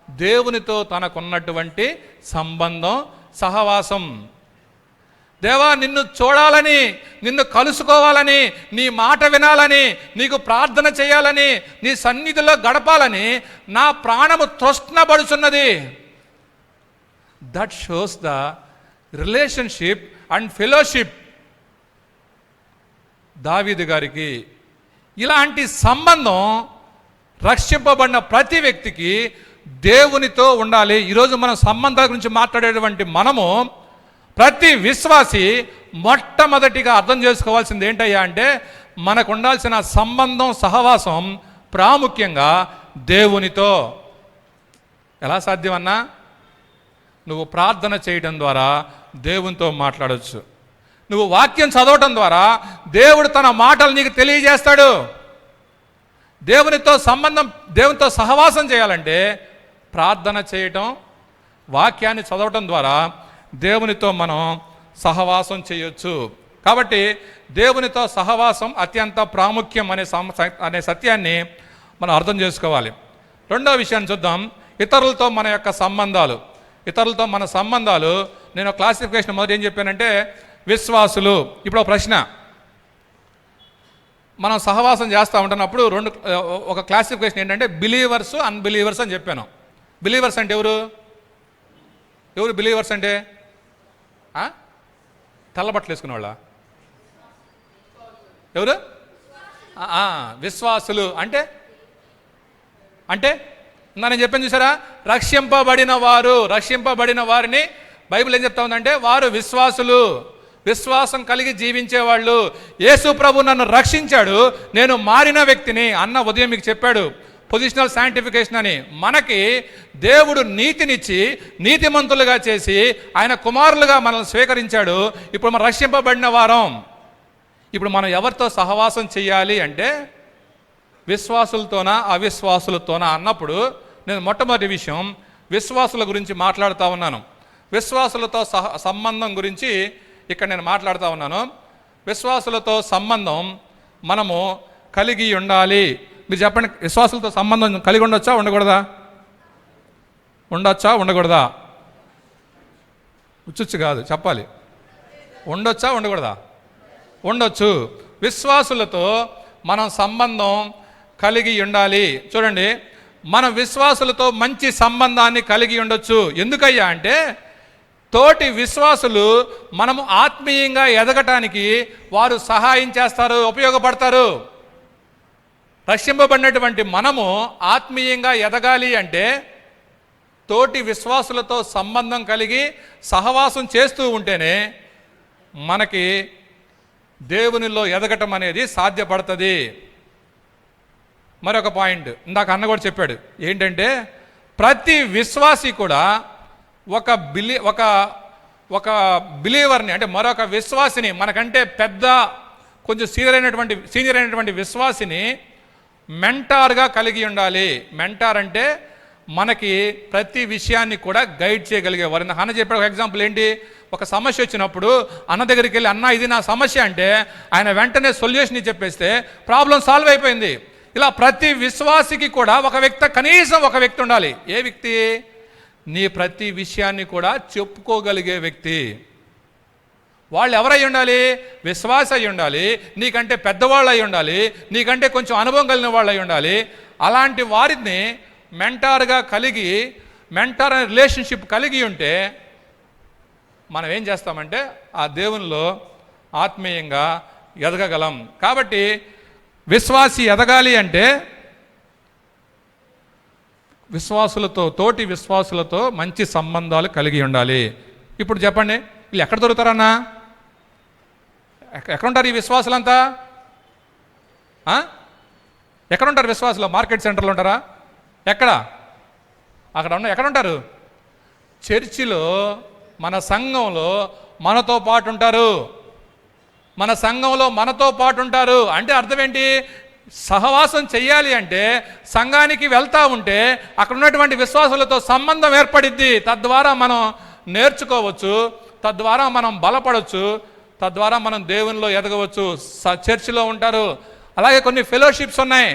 [SPEAKER 1] దేవునితో తనకున్నటువంటి సంబంధం, సహవాసం. దేవా, నిన్ను చూడాలని, నిన్ను కలుసుకోవాలని, నీ మాట వినాలని, నీకు ప్రార్థన చేయాలని, నీ సన్నిధిలో గడపాలని నా ప్రాణము తృష్ణపడుచున్నది. That shows the relationship and fellowship. దావీదు గారికి ఇలాంటి సంబంధం రక్షింపబడిన ప్రతి వ్యక్తికి దేవునితో ఉండాలి. ఈరోజు మనం సంబంధాల గురించి మాట్లాడేటువంటి మనము, ప్రతి విశ్వాసి మొట్టమొదటిగా అర్థం చేసుకోవాల్సింది ఏంటయ్యా అంటే, మనకు ఉండాల్సిన సంబంధం, సహవాసం ప్రాముఖ్యంగా దేవునితో. ఎలా సాధ్యమన్నా? నువ్వు ప్రార్థన చేయడం ద్వారా దేవునితో మాట్లాడవచ్చు. నువ్వు వాక్యం చదవటం ద్వారా దేవుడు తన మాటలు నీకు తెలియజేస్తాడు. దేవునితో సంబంధం, దేవునితో సహవాసం చేయాలంటే ప్రార్థన చేయటం, వాక్యాన్ని చదవటం ద్వారా దేవునితో మనం సహవాసం చేయొచ్చు. కాబట్టి దేవునితో సహవాసం అత్యంత ప్రాముఖ్యం అనే సత్యాన్ని మనం అర్థం చేసుకోవాలి. రెండో విషయాన్ని చూద్దాం, ఇతరులతో మన యొక్క సంబంధాలు. ఇతరులతో మన సంబంధాలు, నేను క్లాసిఫికేషన్ మొదటి ఏం చెప్పానంటే విశ్వాసులు. ఇప్పుడు ప్రశ్న, మనం సహవాసం చేస్తూ ఉంటున్నప్పుడు ఒక క్లాసిఫికేషన్ ఏంటంటే బిలీవర్స్, అన్బిలీవర్స్ అని చెప్పాను. బిలీవర్స్ అంటే ఎవరు? బిలీవర్స్ అంటే తెల్లబట్టలు వేసుకునే వాళ్ళ? ఎవరు? విశ్వాసులు అంటే నేను చెప్పాను చూసారా, రక్షింపబడిన వారిని బైబిల్ ఏం చెప్తా ఉందంటే వారు విశ్వాసులు, విశ్వాసం కలిగి జీవించేవాళ్ళు. యేసు ప్రభు నన్ను రక్షించాడు, నేను మారిన వ్యక్తిని అన్న ఉదయం మీకు చెప్పాడు. పొజిషనల్ సైంటిఫికేషన్ అని. మనకి దేవుడు నీతినిచ్చి నీతిమంతులుగా చేసి ఆయన కుమారులుగా మనల్ని స్వీకరించాడు. ఇప్పుడు మనం రక్షింపబడిన వారం. ఇప్పుడు మనం ఎవరితో సహవాసం చేయాలి అంటే విశ్వాసులతోనా అవిశ్వాసులతోనా అన్నప్పుడు నేను మొట్టమొదటి విషయం విశ్వాసుల గురించి మాట్లాడుతూ ఉన్నాను. విశ్వాసులతో సంబంధం గురించి ఇక్కడ నేను మాట్లాడుతూ ఉన్నాను. విశ్వాసులతో సంబంధం మనము కలిగి ఉండాలి. మీరు చెప్పండి, విశ్వాసులతో సంబంధం కలిగి ఉండొచ్చా ఉండకూడదా? ఉండొచ్చా ఉండకూడదా? ఉచ్చుచ్చు కాదు, చెప్పాలి. ఉండొచ్చా ఉండకూడదా? ఉండొచ్చు. విశ్వాసులతో మనం సంబంధం కలిగి ఉండాలి. చూడండి, మన విశ్వాసులతో మంచి సంబంధాన్ని కలిగి ఉండొచ్చు. ఎందుకయ్యా అంటే తోటి విశ్వాసులు మనము ఆత్మీయంగా ఎదగటానికి వారు సహాయం చేస్తారు, ఉపయోగపడతారు. రక్షింపబడినటువంటి మనము ఆత్మీయంగా ఎదగాలి అంటే తోటి విశ్వాసులతో సంబంధం కలిగి సహవాసం చేస్తూ ఉంటేనే మనకి దేవునిలో ఎదగటం అనేది సాధ్యపడుతుంది. మరొక పాయింట్ ఇందాక అన్న కూడా చెప్పాడు, ఏంటంటే ప్రతి విశ్వాసి కూడా ఒక బిలీవర్ని, అంటే మరొక విశ్వాసిని, మనకంటే పెద్ద కొంచెం సీనియర్ అయినటువంటి విశ్వాసిని మెంటార్గా కలిగి ఉండాలి. మెంటార్ అంటే మనకి ప్రతి విషయాన్ని కూడా గైడ్ చేయగలిగేవారు. అన్న చెప్పాడు ఒక ఎగ్జాంపుల్ ఏంటి, ఒక సమస్య వచ్చినప్పుడు అన్న దగ్గరికి వెళ్ళి అన్న ఇది నా సమస్య అంటే ఆయన వెంటనే సొల్యూషన్ చెప్పేస్తే ప్రాబ్లం సాల్వ్ అయిపోయింది. ఇలా ప్రతి విశ్వాసికి కూడా కనీసం ఒక వ్యక్తి ఉండాలి. ఏ వ్యక్తి? నీ ప్రతి విషయాన్ని కూడా చెప్పుకోగలిగే వ్యక్తి. వాళ్ళు ఎవరై ఉండాలి? విశ్వాస అయి ఉండాలి, నీకంటే పెద్దవాళ్ళు అయి ఉండాలి, నీకంటే కొంచెం అనుభవం కలిగిన వాళ్ళు అయి ఉండాలి. అలాంటి వారిని మెంటార్గా కలిగి, మెంటార్ అనే రిలేషన్షిప్ కలిగి ఉంటే మనం ఏం చేస్తామంటే ఆ దేవునిలో ఆత్మీయంగా ఎదగగలం. కాబట్టి విశ్వాసి ఎదగాలి అంటే తోటి విశ్వాసులతో మంచి సంబంధాలు కలిగి ఉండాలి. ఇప్పుడు చెప్పండి, వీళ్ళు ఎక్కడ దొరుకుతారన్నా? ఎక్కడ ఉంటారు ఈ విశ్వాసులంతా? ఎక్కడ ఉంటారు విశ్వాసులు? మార్కెట్ సెంటర్లో ఉంటారా? ఎక్కడ ఎక్కడ ఉంటారు? చర్చిలో, మన సంఘంలో మనతో పాటు ఉంటారు. మన సంఘంలో మనతో పాటు ఉంటారు అంటే అర్థం ఏంటి? సహవాసం చెయ్యాలి అంటే సంఘానికి వెళ్తా ఉంటే అక్కడ ఉన్నటువంటి విశ్వాసులతో సంబంధం ఏర్పడిద్ది. తద్వారా మనం నేర్చుకోవచ్చు, తద్వారా మనం బలపడవచ్చు, తద్వారా మనం దేవునిలో ఎదగవచ్చు. చర్చిలో ఉంటారు. అలాగే కొన్ని ఫెలోషిప్స్ ఉన్నాయి,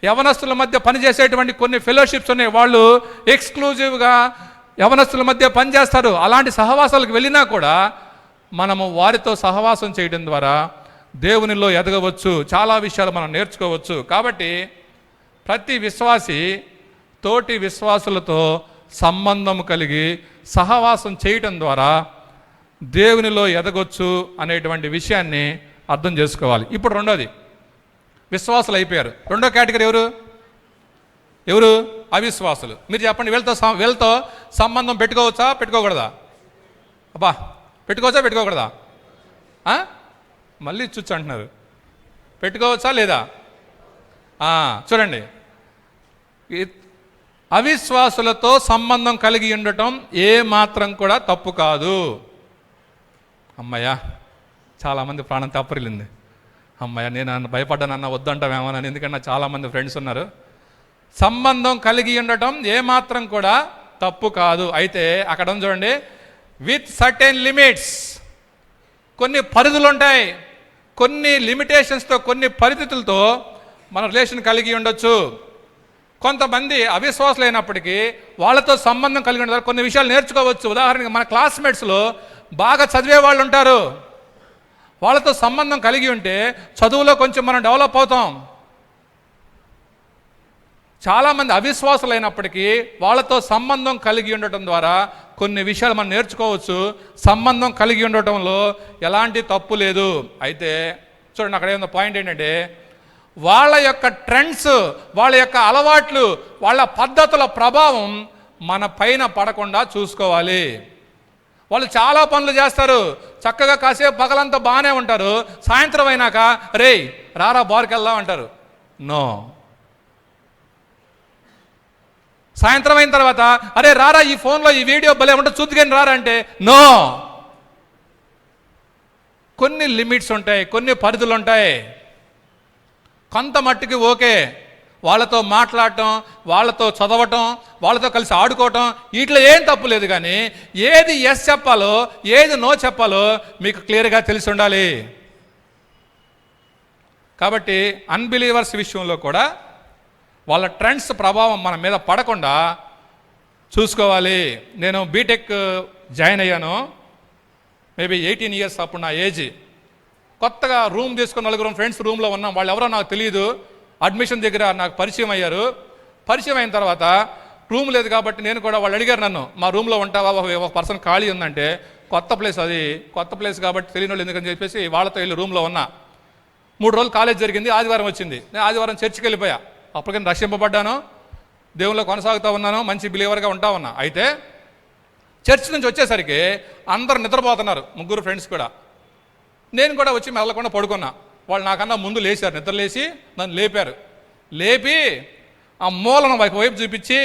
[SPEAKER 1] యవనస్తుల మధ్య పనిచేసేటువంటి కొన్ని ఫెలోషిప్స్ ఉన్నాయి. వాళ్ళు ఎక్స్క్లూజివ్గా యవనస్తుల మధ్య పనిచేస్తారు. అలాంటి సహవాసాలకు వెళ్ళినా కూడా మనము వారితో సహవాసం చేయడం ద్వారా దేవునిలో ఎదగవచ్చు, చాలా విషయాలు మనం నేర్చుకోవచ్చు. కాబట్టి ప్రతి విశ్వాసి తోటి విశ్వాసులతో సంబంధం కలిగి సహవాసం చేయటం ద్వారా దేవునిలో ఎదగొచ్చు అనేటువంటి విషయాన్ని అర్థం చేసుకోవాలి. ఇప్పుడు రెండోది, విశ్వాసులు అయిపోయారు. రెండో కేటగిరీ ఎవరు? అవిశ్వాసులు. మీరు చెప్పండి, వీళ్ళతో సంబంధం పెట్టుకోవచ్చా, పెట్టుకోకూడదా? అబ్బా, పెట్టుకోవచ్చా, పెట్టుకోకూడదా? మళ్ళీ చూచ్చు అంటున్నారు. పెట్టుకోవచ్చా లేదా? చూడండి, అవిశ్వాసులతో సంబంధం కలిగి ఉండటం ఏ మాత్రం కూడా తప్పు కాదు. అమ్మయ్యా, చాలామంది ప్రాణం తప్పరిల్లింది. అమ్మయ్య, నేను భయపడ్డానన్న వద్దంటామేమోనని, ఎందుకంటే నాకు చాలామంది ఫ్రెండ్స్ ఉన్నారు. సంబంధం కలిగి ఉండటం ఏమాత్రం కూడా తప్పు కాదు. అయితే అక్కడ చూడండి, విత్ సర్టెన్ లిమిట్స్, కొన్ని పరిధులు ఉంటాయి, కొన్ని లిమిటేషన్స్తో, కొన్ని పరిస్థితులతో మన రిలేషన్ కలిగి ఉండొచ్చు. కొంతమంది అవిశ్వాసులు అయినప్పటికీ వాళ్ళతో సంబంధం కలిగి ఉండదు, కొన్ని విషయాలు నేర్చుకోవచ్చు. ఉదాహరణకి మన క్లాస్మేట్స్లో బాగా చదివే వాళ్ళు ఉంటారు. వాళ్ళతో సంబంధం కలిగి ఉంటే చదువులో కొంచెం మనం డెవలప్ అవుతాం. చాలామంది అవిశ్వాసులు అయినప్పటికీ వాళ్ళతో సంబంధం కలిగి ఉండటం ద్వారా కొన్ని విషయాలు మనం నేర్చుకోవచ్చు. సంబంధం కలిగి ఉండటంలో ఎలాంటి తప్పు లేదు. అయితే చూడండి, అక్కడ ఏమన్నా పాయింట్ ఏంటంటే, వాళ్ళ యొక్క ట్రెండ్స్, వాళ్ళ యొక్క అలవాట్లు, వాళ్ళ పద్ధతుల ప్రభావం మన పైన పడకుండా చూసుకోవాలి. వాళ్ళు చాలా పనులు చేస్తారు, చక్కగా కాసేపు పగలంతా బాగానే ఉంటారు, సాయంత్రం అయినాక రేయ్ రారా బార్కి వెళ్దాం అంటారు. నో. సాయంత్రం అయిన తర్వాత అరే రారా ఈ ఫోన్లో ఈ వీడియో భలే ఉంటుంది చూద్దుకని రారా అంటే నో. కొన్ని లిమిట్స్ ఉంటాయి, కొన్ని పరిధులు ఉంటాయి. కొంత మట్టుకి ఓకే, వాళ్ళతో మాట్లాడటం, వాళ్ళతో చదవటం, వాళ్ళతో కలిసి ఆడుకోవటం, వీటిలో ఏం తప్పు లేదు. కానీ ఏది ఎస్ చెప్పాలో ఏది నో చెప్పాలో మీకు క్లియర్గా తెలిసి ఉండాలి. కాబట్టి అన్బిలీవర్స్ విషయంలో కూడా వాళ్ళ ట్రెండ్స్ ప్రభావం మన మీద పడకుండా చూసుకోవాలి. నేను బీటెక్ జాయిన్ అయ్యాను, మేబీ 18 ఇయర్స్ అప్పుడు నా ఏజ్. కొత్తగా రూమ్ తీసుకుని నలుగురు ఫ్రెండ్స్ రూమ్లో ఉన్నాం. వాళ్ళు ఎవరో నాకు తెలియదు. అడ్మిషన్ దగ్గర నాకు పరిచయం అయ్యారు. పరిచయం అయిన తర్వాత రూమ్ లేదు కాబట్టి నేను కూడా, వాళ్ళు అడిగారు నన్ను, మా రూమ్లో ఉంటావా, ఒక పర్సన్ ఖాళీ ఉందంటే, కొత్త ప్లేస్ అది, కొత్త ప్లేస్ కాబట్టి తెలియని వాళ్ళు ఎందుకని చెప్పేసి వాళ్ళతో వెళ్ళి రూమ్లో ఉన్నా. 3 రోజులు కాలేజ్ జరిగింది, ఆదివారం వచ్చింది. నేను ఆదివారం చర్చికి వెళ్ళిపోయా. అప్పటికైనా రక్షింపబడ్డాను, దేవుల్లో కొనసాగుతూ ఉన్నాను, మంచి బిలీవర్గా ఉంటా ఉన్నా. అయితే చర్చ్ నుంచి వచ్చేసరికి అందరూ నిద్రపోతున్నారు, 3 ఫ్రెండ్స్ కూడా. నేను కూడా వచ్చి మెల్లకుండా పడుకున్నా. వాళ్ళు నాకన్నా ముందు లేచారు, నిద్రలేసి నన్ను లేపారు. లేపి ఆ మూలను వైపు చూపించి,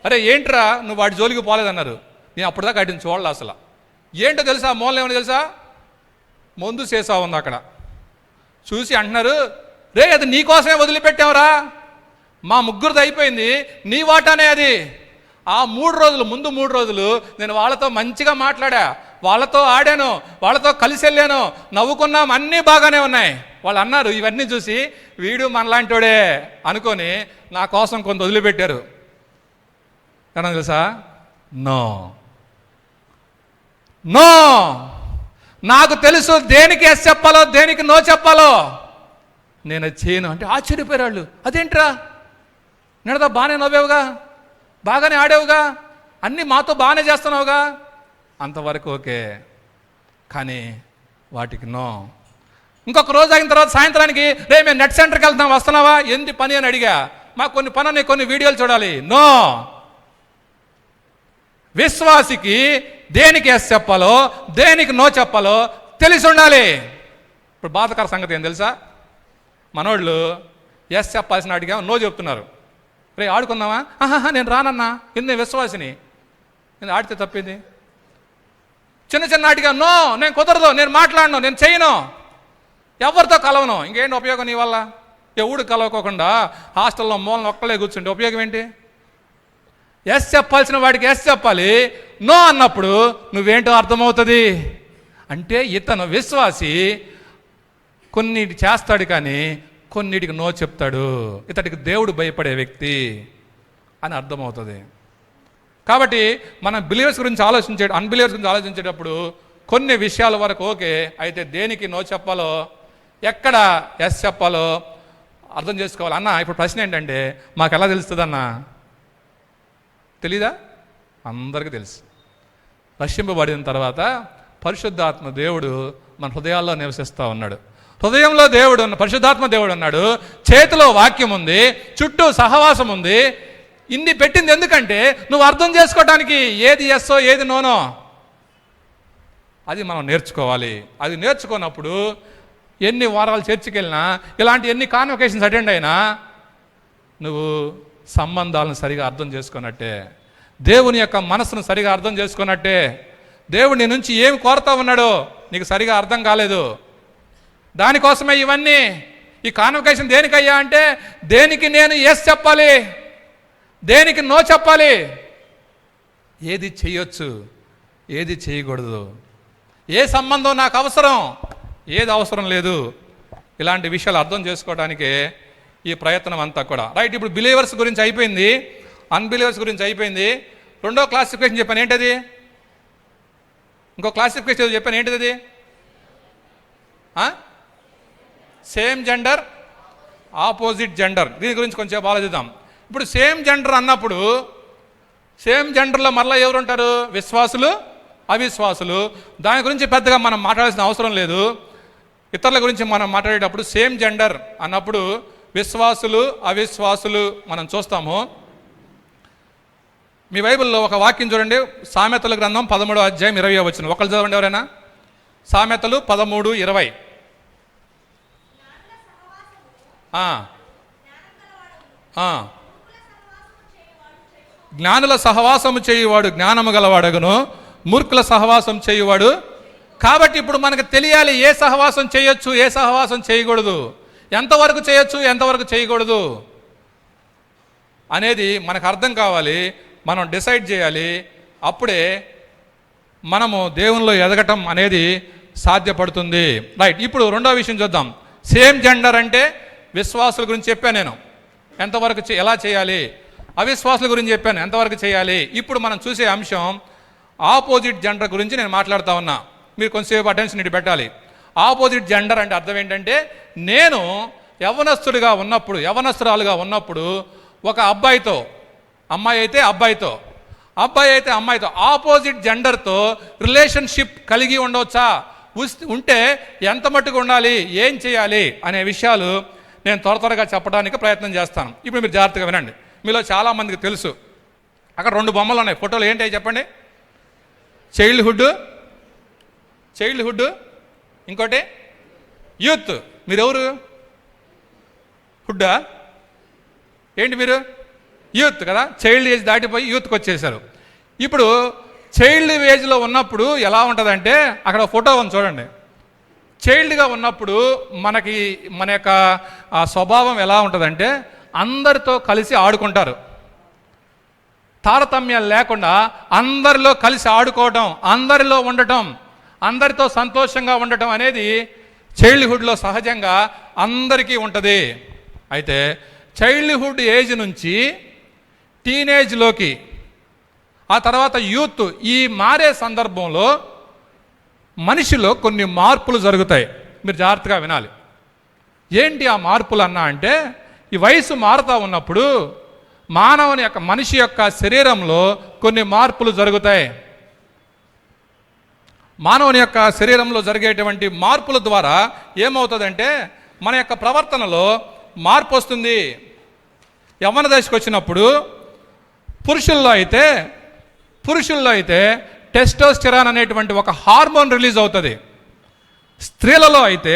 [SPEAKER 1] అరే ఏంట్రా నువ్వు వాటి జోలికి పోలేదన్నారు. నేను అప్పటిదాకా వాటిని చూడాలి. అసలు ఏంటో తెలుసా, ఆ మూలం ఏమో తెలుసా, మందు సీసా ఉంది అక్కడ. చూసి అంటున్నారు, రే అది నీకోసమే వదిలిపెట్టావురా, మా ముగ్గురిది అయిపోయింది, నీ వాటానే అది. ఆ 3 రోజులు ముందు 3 రోజులు నేను వాళ్ళతో మంచిగా మాట్లాడా, వాళ్ళతో ఆడాను, వాళ్ళతో కలిసి వెళ్ళాను, నవ్వుకున్నాం, అన్నీ బాగానే ఉన్నాయి. వాళ్ళు అన్నారు, ఇవన్నీ చూసి వీడు మనలాంటోడే అనుకొని నా కోసం కొంత వదిలిపెట్టారు. కానీ తెలుసా, నో నో, నాకు తెలుసు దేనికి ఎస్ చెప్పాలో దేనికి నో చెప్పాలో. నేను చేయను అంటే ఆశ్చర్యపోయారు వాళ్ళు. అదేంట్రా, నేనదా బాగానే నవ్వావుగా, బాగానే ఆడావుగా, అన్నీ మాతో బాగానే చేస్తున్నావుగా, అంతవరకు ఓకే, కానీ వాటికి నో. ఇంకొక రోజు అయిన తర్వాత సాయంత్రానికి, రే మేము నెట్ సెంటర్కి వెళ్తాం, వస్తున్నావా, ఏంటి పని అని అడిగా. మాకు కొన్ని పని ఉన్నాయి, కొన్ని వీడియోలు చూడాలి. నో. విశ్వాసికి దేనికి ఎస్ చెప్పాలో దేనికి నో చెప్పాలో తెలిసి ఉండాలి. ఇప్పుడు బాధకర సంగతి ఏం తెలుసా, మనోళ్ళు ఎస్ చెప్పాల్సిన అడిగా నో చెప్తున్నారు. రే ఆడుకుందామా, ఆహా నేను రానన్నా, నేను విశ్వాసిని, నేను ఆడితే తప్పింది. చిన్న చిన్న ఆటిగా నో, నేను కుదరదు, నేను మాట్లాడను, నేను చేయను, ఎవరితో కలవను. ఇంకేంటి ఉపయోగం నీ వల్ల? ఎవడు కలవకోకుండా హాస్టల్లో మూలను ఒక్కలే కూర్చుంటే ఉపయోగం ఏంటి? ఎస్ చెప్పాల్సిన వాడికి ఎస్ చెప్పాలి, నో అన్నప్పుడు నువ్వేంటో అర్థమవుతుంది. అంటే ఇతను విశ్వాసి కొన్నిటి చేస్తాడు కానీ కొన్నిటికి నో చెప్తాడు, ఇతడికి దేవుడు భయపడే వ్యక్తి అని అర్థమవుతుంది. కాబట్టి మనం బిలీవర్స్ గురించి అన్బిలీవర్స్ గురించి ఆలోచించేటప్పుడు కొన్ని విషయాల వరకు ఓకే, అయితే దేనికి నో చెప్పాలో, ఎక్కడ ఎస్ చెప్పాలో అర్థం చేసుకోవాలి. అన్న ఇప్పుడు ప్రశ్న ఏంటంటే, మాకు ఎలా తెలుస్తుంది అన్న? తెలీదా? అందరికీ తెలుసు. రక్షింపబడిన తర్వాత పరిశుద్ధాత్మ దేవుడు మన హృదయాల్లో నివసిస్తూ ఉన్నాడు. హృదయంలో దేవుడు పరిశుద్ధాత్మ దేవుడు ఉన్నాడు, చేతిలో వాక్యం ఉంది, చుట్టూ సహవాసం ఉంది. ఇన్ని పెట్టింది ఎందుకంటే నువ్వు అర్థం చేసుకోవడానికి ఏది ఎస్సో ఏది నోనో అది మనం నేర్చుకోవాలి. అది నేర్చుకున్నప్పుడు ఎన్ని వారాలు చర్చికి వెళ్ళినా, ఇలాంటి ఎన్ని కాన్వకేషన్స్ అటెండ్ అయినా నువ్వు సంబంధాలను సరిగా అర్థం చేసుకున్నట్టే, దేవుని యొక్క మనసును సరిగా అర్థం చేసుకున్నట్టే. దేవుడు నీ నుంచి ఏమి కోరుతా ఉన్నాడో నీకు సరిగా అర్థం కాలేదు. దానికోసమే ఇవన్నీ. ఈ కాన్వకేషన్ దేనికయ్యా అంటే, దేనికి నేను ఎస్ చెప్పాలి, దేనికి నో చెప్పాలి, ఏది చేయొచ్చు ఏది చేయకూడదు, ఏ సంబంధం నాకు అవసరం ఏది అవసరం లేదు, ఇలాంటి విషయాలు అర్థం చేసుకోవడానికే ఈ ప్రయత్నం అంతా కూడా. రైట్, ఇప్పుడు బిలీవర్స్ గురించి అయిపోయింది, అన్బిలీవర్స్ గురించి అయిపోయింది. రెండో క్లాసిఫికేషన్ చెప్పాను, ఏంటది? ఇంకో క్లాసిఫికేషన్ చెప్పాను, ఏంటిది? Same gender opposite gender. దీని గురించి కొంచెం ఆలోచిద్దాం. ఇప్పుడు సేమ్ జెండర్ అన్నప్పుడు సేమ్ జెండర్లో మరలా ఎవరు ఉంటారు? విశ్వాసులు, అవిశ్వాసులు. దాని గురించి పెద్దగా మనం మాట్లాడాల్సిన అవసరం లేదు. ఇతరుల గురించి మనం మాట్లాడేటప్పుడు సేమ్ జెండర్ అన్నప్పుడు విశ్వాసులు అవిశ్వాసులు మనం చూస్తాము. మీ బైబిల్లో ఒక వాక్యం చూడండి, సామెతల గ్రంథం 13వ అధ్యాయం 20వ వచనం. ఒకళ్ళు చదవండి ఎవరైనా. సామెతలు 13:20. జ్ఞానుల సహవాసము చేయువాడు జ్ఞానము గలవాడగును, మూర్ఖుల సహవాసం చేయువాడు. కాబట్టి ఇప్పుడు మనకు తెలియాలి ఏ సహవాసం చేయొచ్చు ఏ సహవాసం చేయకూడదు, ఎంతవరకు చేయొచ్చు ఎంతవరకు చేయకూడదు అనేది మనకు అర్థం కావాలి. మనం డిసైడ్ చేయాలి. అప్పుడే మనము దేవునిలో ఎదగటం అనేది సాధ్యపడుతుంది. రైట్, ఇప్పుడు రెండో విషయం చూద్దాం. సేమ్ జెండర్ అంటే విశ్వాసుల గురించి చెప్పాను నేను, ఎంతవరకు ఎలా చేయాలి. అవిశ్వాసుల గురించి చెప్పాను, ఎంతవరకు చేయాలి. ఇప్పుడు మనం చూసే అంశం ఆపోజిట్ జెండర్ గురించి నేను మాట్లాడుతూ ఉన్నా. మీరు కొంచెంసేపు అటెన్షన్ ఇటు పెట్టాలి. ఆపోజిట్ జెండర్ అంటే అర్థం ఏంటంటే, నేను యవనస్తురాలుగా ఉన్నప్పుడు ఒక అబ్బాయితో అమ్మాయి అయితే అబ్బాయితో, అబ్బాయి అయితే అమ్మాయితో, ఆపోజిట్ జెండర్తో రిలేషన్షిప్ కలిగి ఉండవచ్చా, ఉంటే ఎంత మట్టుకు ఉండాలి, ఏం చేయాలి అనే విషయాలు నేను త్వరగా చెప్పడానికి ప్రయత్నం చేస్తాను. ఇప్పుడు మీరు జాగ్రత్తగా వినండి. మీలో చాలామందికి తెలుసు, అక్కడ 2 బొమ్మలు ఉన్నాయి. ఫోటోలు ఏంటి చెప్పండి? చైల్డ్హుడ్, ఇంకోటి యూత్. మీరెవరు? హుడ్డా? ఏంటి మీరు? యూత్ కదా. చైల్డ్ ఏజ్ దాటిపోయి యూత్కి వచ్చేసారు. ఇప్పుడు చైల్డ్ ఏజ్లో ఉన్నప్పుడు ఎలా ఉంటుందంటే, అక్కడ ఫోటో ఉంది చూడండి. చైల్డ్గా ఉన్నప్పుడు మన యొక్క స్వభావం ఎలా ఉంటుందంటే, అందరితో కలిసి ఆడుకుంటారు, తారతమ్యాలు లేకుండా అందరిలో కలిసి ఆడుకోవటం, అందరిలో ఉండటం, అందరితో సంతోషంగా ఉండటం అనేది చైల్డ్హుడ్లో సహజంగా అందరికీ ఉంటుంది. అయితే చైల్డ్హుడ్ ఏజ్ నుంచి టీనేజ్లోకి, ఆ తర్వాత యూత్, ఈ మారే సందర్భంలో మనిషిలో కొన్ని మార్పులు జరుగుతాయి. మీరు జాగ్రత్తగా వినాలి. ఏంటి ఆ మార్పులు అన్నా అంటే, ఈ వయసు మారుతూ ఉన్నప్పుడు మనిషి యొక్క శరీరంలో కొన్ని మార్పులు జరుగుతాయి. మానవుని యొక్క శరీరంలో జరిగేటువంటి మార్పుల ద్వారా ఏమవుతుందంటే, మన యొక్క ప్రవర్తనలో మార్పు వస్తుంది. యవ్వన దశకు వచ్చినప్పుడు పురుషుల్లో అయితే టెస్టోస్టెరాన్ అనేటువంటి ఒక హార్మోన్ రిలీజ్ అవుతుంది. స్త్రీలలో అయితే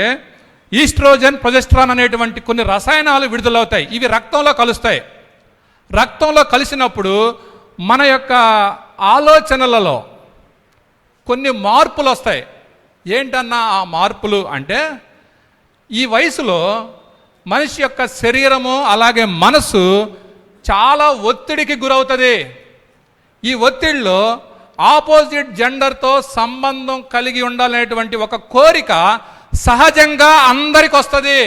[SPEAKER 1] ఈస్ట్రోజన్, ప్రొజెస్ట్రాన్ అనేటువంటి కొన్ని రసాయనాలు విడుదలవుతాయి. ఇవి రక్తంలో కలుస్తాయి. రక్తంలో కలిసినప్పుడు మన యొక్క ఆలోచనలలో కొన్ని మార్పులు వస్తాయి. ఏంటన్నా ఆ మార్పులు అంటే, ఈ వయసులో మనిషి యొక్క శరీరము అలాగే మనసు చాలా ఒత్తిడికి గురవుతుంది. ఈ ఒత్తిడిలో ఆపోజిట్ జెండర్తో సంబంధం కలిగి ఉండాలనేటువంటి ఒక కోరిక సహజంగా అందరికి వస్తుంది.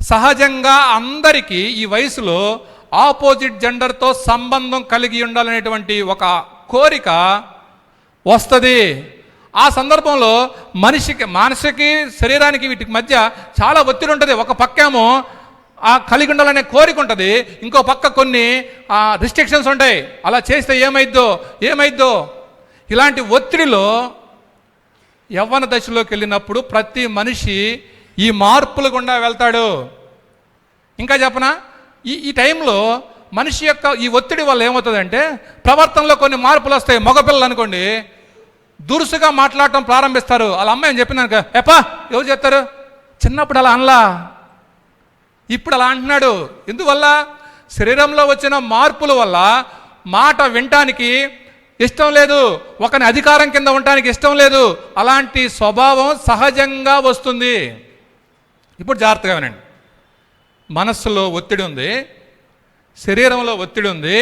[SPEAKER 1] సహజంగా అందరికీ ఈ వయసులో ఆపోజిట్ జెండర్తో సంబంధం కలిగి ఉండాలనేటువంటి ఒక కోరిక వస్తుంది. ఆ సందర్భంలో మనసుకి శరీరానికి వీటికి మధ్య చాలా ఒత్తిడి ఉంటుంది. ఒక పక్కేమో ఆ కలిగి ఉండాలనే కోరిక ఉంటుంది, ఇంకో పక్క కొన్ని రిస్ట్రిక్షన్స్ ఉంటాయి. అలా చేస్తే ఏమైద్దో. ఇలాంటి ఒత్తిడిలో యవ్వన దశలోకి వెళ్ళినప్పుడు ప్రతి మనిషి ఈ మార్పులు గుండా వెళ్తాడు. ఇంకా చెప్పనా, ఈ టైంలో మనిషి యొక్క ఈ ఒత్తిడి వల్ల ఏమవుతుందంటే, ప్రవర్తనలో కొన్ని మార్పులు వస్తాయి. మగపిల్లలు అనుకోండి, దురుసుగా మాట్లాడటం ప్రారంభిస్తారు. వాళ్ళ అమ్మాయిని చెప్పినాక, ఎప్పా ఎవరు చెప్తారు, చిన్నప్పుడు అలా అనలా, ఇప్పుడు అలా అంటున్నాడు. ఎందువల్ల? శరీరంలో వచ్చిన మార్పుల వల్ల మాట వినటానికి ఇష్టం లేదు, ఒకని అధికారం కింద ఉండటానికి ఇష్టం లేదు. అలాంటి స్వభావం సహజంగా వస్తుంది. ఇప్పుడు జాగ్రత్తగా వినండి. మనస్సులో ఒత్తిడి ఉంది, శరీరంలో ఒత్తిడి ఉంది,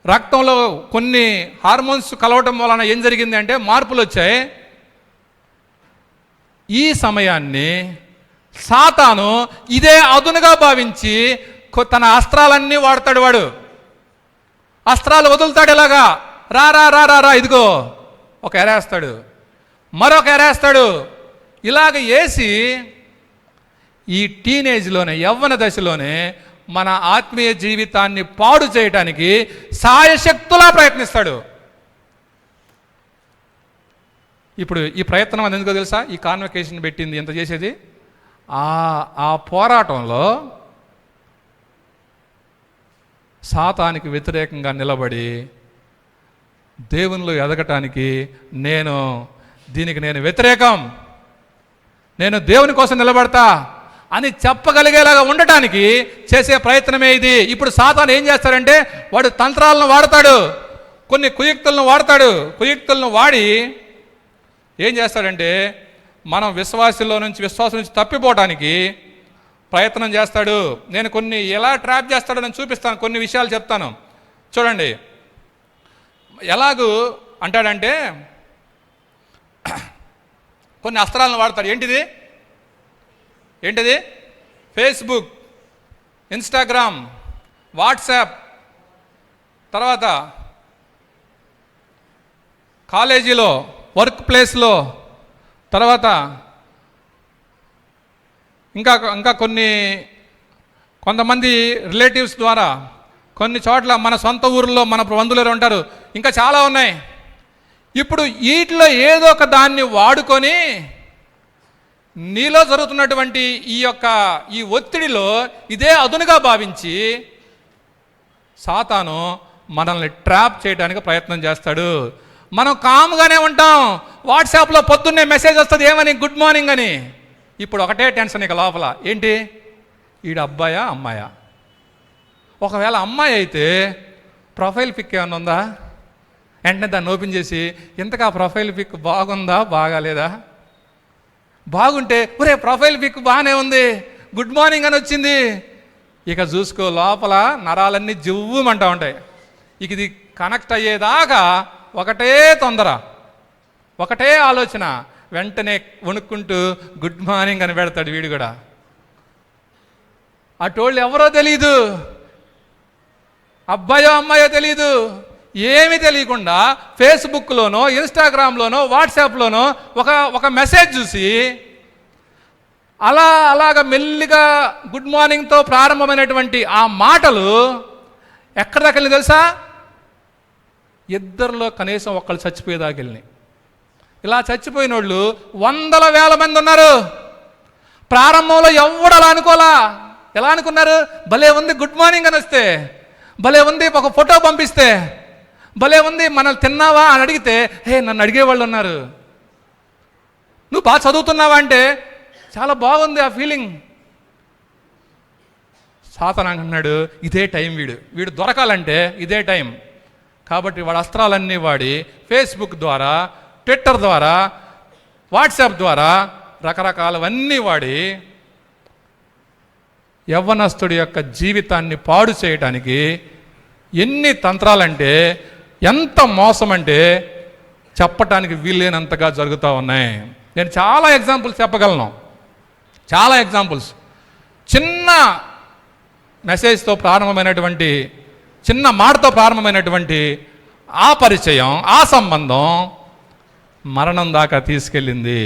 [SPEAKER 1] రక్తంలో కొన్ని హార్మోన్స్ కలవటం వలన ఏం జరిగింది అంటే మార్పులు వచ్చాయి. ఈ సమయాన్ని సాతాను ఇదే అదునుగా భావించి తన అస్త్రాలన్నీ వాడతాడు. వాడు అస్త్రాలు వదులుతాడు. ఎలాగా? రా రా రా రా రా ఇదిగో ఒక ఎరేస్తాడు, మరొక ఎరేస్తాడు. ఇలాగ వేసి ఈ టీనేజ్లోనే, యవ్వన దశలోనే మన ఆత్మీయ జీవితాన్ని పాడు చేయటానికి సాయశక్తులా ప్రయత్నిస్తాడు. ఇప్పుడు ఈ ప్రయత్నం అది ఎందుకో తెలుసా? ఈ కాన్వకేషన్ పెట్టింది ఎంత చేసేది, ఆ పోరాటంలో సాతానికి వ్యతిరేకంగా నిలబడి దేవునిలో ఎదగటానికి దీనికి నేను వ్యతిరేకం, నేను దేవుని కోసం నిలబడతా అని చెప్పగలిగేలాగా ఉండటానికి చేసే ప్రయత్నమే ఇది. ఇప్పుడు సాతాను ఏం చేస్తాడంటే, వాడు తంత్రాలను వాడతాడు, కొన్ని కుయుక్తులను వాడి ఏం చేస్తాడంటే, మనం విశ్వాసం నుంచి తప్పిపోవటానికి ప్రయత్నం చేస్తాడు. నేను కొన్ని ఎలా ట్రాప్ చేస్తాడో నేను చూపిస్తాను, కొన్ని విషయాలు చెప్తాను. చూడండి ఎలాగూ అంటాడంటే, కొన్ని అస్త్రాలను వాడతాడు. ఏంటిది? ఫేస్బుక్, ఇన్స్టాగ్రామ్, వాట్సాప్, తర్వాత కాలేజీలో, వర్క్ ప్లేస్లో, తర్వాత ఇంకా కొంతమంది రిలేటివ్స్ ద్వారా కొన్ని చోట్ల మన సొంత ఊర్లో మన బంధువులు ఉంటారు, ఇంకా చాలా ఉన్నాయి. ఇప్పుడు వీటిలో ఏదో ఒక దాన్ని వాడుకొని నీలో జరుగుతున్నటువంటి ఈ ఒత్తిడిలో ఇదే అదునుగా భావించి సాతాను మనల్ని ట్రాప్ చేయడానికి ప్రయత్నం చేస్తాడు. మనం కామ్గానే ఉంటాం. వాట్సాప్లో పొద్దున్నే మెసేజ్ వస్తుంది, ఏమని? గుడ్ మార్నింగ్ అని. ఇప్పుడు ఒకటే టెన్షన్ ఇక లోపల, ఏంటి? ఈడు అబ్బాయా అమ్మాయా? ఒకవేళ అమ్మాయి అయితే ప్రొఫైల్ పిక్ ఏమన్నా ఉందా? వెంటనే దాన్ని ఓపెన్ చేసి, ఇంతకు ఆ ప్రొఫైల్ పిక్ బాగుందా బాగాలేదా? బాగుంటే, ఒరే ప్రొఫైల్ పిక్ బాగానే ఉంది, గుడ్ మార్నింగ్ అని వచ్చింది. ఇక చూసుకో, లోపల నరాలన్నీ జివ్వుమంటూ ఉంటాయి. ఇక ఇది కనెక్ట్ అయ్యేదాకా ఒకటే తొందర, ఒకటే ఆలోచన. వెంటనే వణుక్కుంటూ గుడ్ మార్నింగ్ అని పెడతాడు వీడు కూడా. అటోళ్ళు ఎవరో తెలీదు, అబ్బాయో అమ్మాయో తెలీదు, ఏమీ తెలియకుండా ఫేస్బుక్లోనో ఇన్స్టాగ్రామ్లోనో వాట్సాప్లోనో ఒక మెసేజ్ చూసి అలాగ మెల్లిగా గుడ్ మార్నింగ్తో ప్రారంభమైనటువంటి ఆ మాటలు ఎక్కడ దాకా వెళ్ళి తెలుసా? ఇద్దరిలో కనీసం ఒకళ్ళు చచ్చిపోయేదాకా వెళ్ళినాయి. ఇలా చచ్చిపోయిన వాళ్ళు వందల వేల మంది ఉన్నారు. ప్రారంభంలో ఎవడు అలా అనుకోలా. ఎలా అనుకున్నారు? భలే ఉంది గుడ్ మార్నింగ్ అని వస్తే, భలే ఉంది ఒక ఫోటో పంపిస్తే, భలే ఉంది మనల్ని తిన్నావా అని అడిగితే, హే నన్ను అడిగేవాళ్ళు ఉన్నారు. నువ్వు బాగా చదువుతున్నావా అంటే చాలా బాగుంది ఆ ఫీలింగ్. సాతాను అన్నాడు, ఇదే టైం, వీడు దొరకాలంటే ఇదే టైం. కాబట్టి వాడు అస్త్రాలన్నీ వాడి ఫేస్బుక్ ద్వారా, ట్విట్టర్ ద్వారా, వాట్సాప్ ద్వారా రకరకాలవన్నీ వాడి యవ్వనస్తుడి యొక్క జీవితాన్ని పాడు చేయడానికి ఎన్ని తంత్రాలంటే, ఎంత మోసం అంటే చెప్పటానికి వీల్లేనంతగా జరుగుతూ ఉన్నాయి. నేను చాలా ఎగ్జాంపుల్స్ చెప్పగలను, చాలా ఎగ్జాంపుల్స్. చిన్న మెసేజ్తో ప్రారంభమైనటువంటి, చిన్న మాటతో ప్రారంభమైనటువంటి ఆ పరిచయం, ఆ సంబంధం మరణం దాకా తీసుకెళ్ళింది.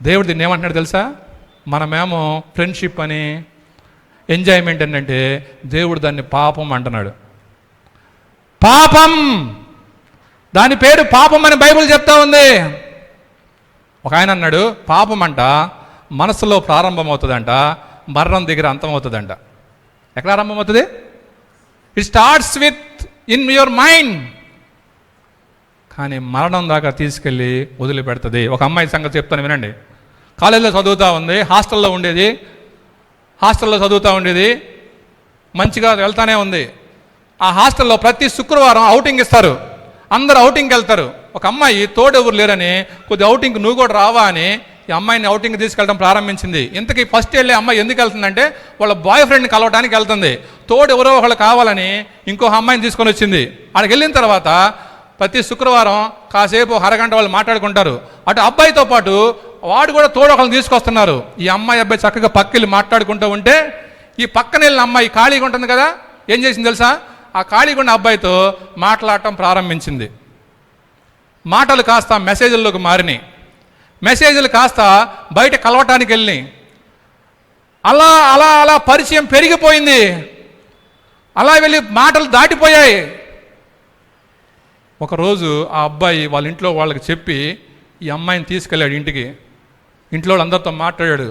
[SPEAKER 1] దేవుడు దీన్ని ఏమంటున్నాడు తెలుసా? మనమేమో ఫ్రెండ్షిప్ అని, ఎంజాయ్మెంట్ ఏంటంటే, దేవుడు దాన్ని పాపం అంటున్నాడు. పాపం, దాని పేరు పాపం అని బైబిల్ చెప్తా ఉంది. ఒక ఆయన అన్నాడు, పాపం అంట మనసులో ప్రారంభమవుతుందంట, మరణం దగ్గర అంతమవుతుందంట. ఎక్కడ ఆరంభమవుతుంది? It starts within your mind, కానీ మరణం దాకా తీసుకెళ్ళి వదిలిపెడుతుంది. ఒక అమ్మాయి సంగతి చెప్తాను వినండి. కాలేజీలో చదువుతూ ఉంది, హాస్టల్లో చదువుతూ ఉండేది, మంచిగా వెళ్తానే ఉంది. ఆ హాస్టల్లో ప్రతి శుక్రవారం అవుటింగ్ ఇస్తారు, అందరూ అవుటింగ్కి వెళ్తారు. ఒక అమ్మాయి తోడెవరు లేరని కొద్ది అవుటింగ్ నువ్వు కూడా రావా అని ఈ అమ్మాయిని అవుటింగ్ తీసుకెళ్ళడం ప్రారంభించింది. ఇంతకీ ఫస్ట్ వెళ్ళే అమ్మాయి ఎందుకు వెళ్తుందంటే వాళ్ళ బాయ్ ఫ్రెండ్ని కలవడానికి వెళ్తుంది. తోడు ఎవరో ఒకళ్ళు కావాలని ఇంకో అమ్మాయిని తీసుకొని వచ్చింది. అక్కడికి వెళ్ళిన తర్వాత ప్రతి శుక్రవారం కాసేపు అరగంట వాళ్ళు మాట్లాడుకుంటారు. అటు అబ్బాయితో పాటు వాడు కూడా తోడు ఒకళ్ళని తీసుకొస్తున్నారు. ఈ అమ్మాయి అబ్బాయి చక్కగా పక్కకి మాట్లాడుకుంటూ ఉంటే, ఈ పక్కన వెళ్ళిన అమ్మాయి ఖాళీగా ఉంటుంది కదా, ఏం చేసింది తెలుసా? ఆ ఖాళీగా ఉన్న అబ్బాయితో మాట్లాడటం ప్రారంభించింది. మాటలు కాస్త మెసేజ్ల్లోకి మారినాయి, మెసేజ్లు కాస్త బయట కలవటానికి వెళ్ళినాయి. అలా అలా అలా పరిచయం పెరిగిపోయింది. అలా వెళ్ళి మాటలు దాటిపోయాయి. ఒకరోజు ఆ అబ్బాయి వాళ్ళ ఇంట్లో వాళ్ళకి చెప్పి ఈ అమ్మాయిని తీసుకెళ్ళాడు ఇంటికి. ఇంట్లో వాళ్ళందరితో మాట్లాడాడు.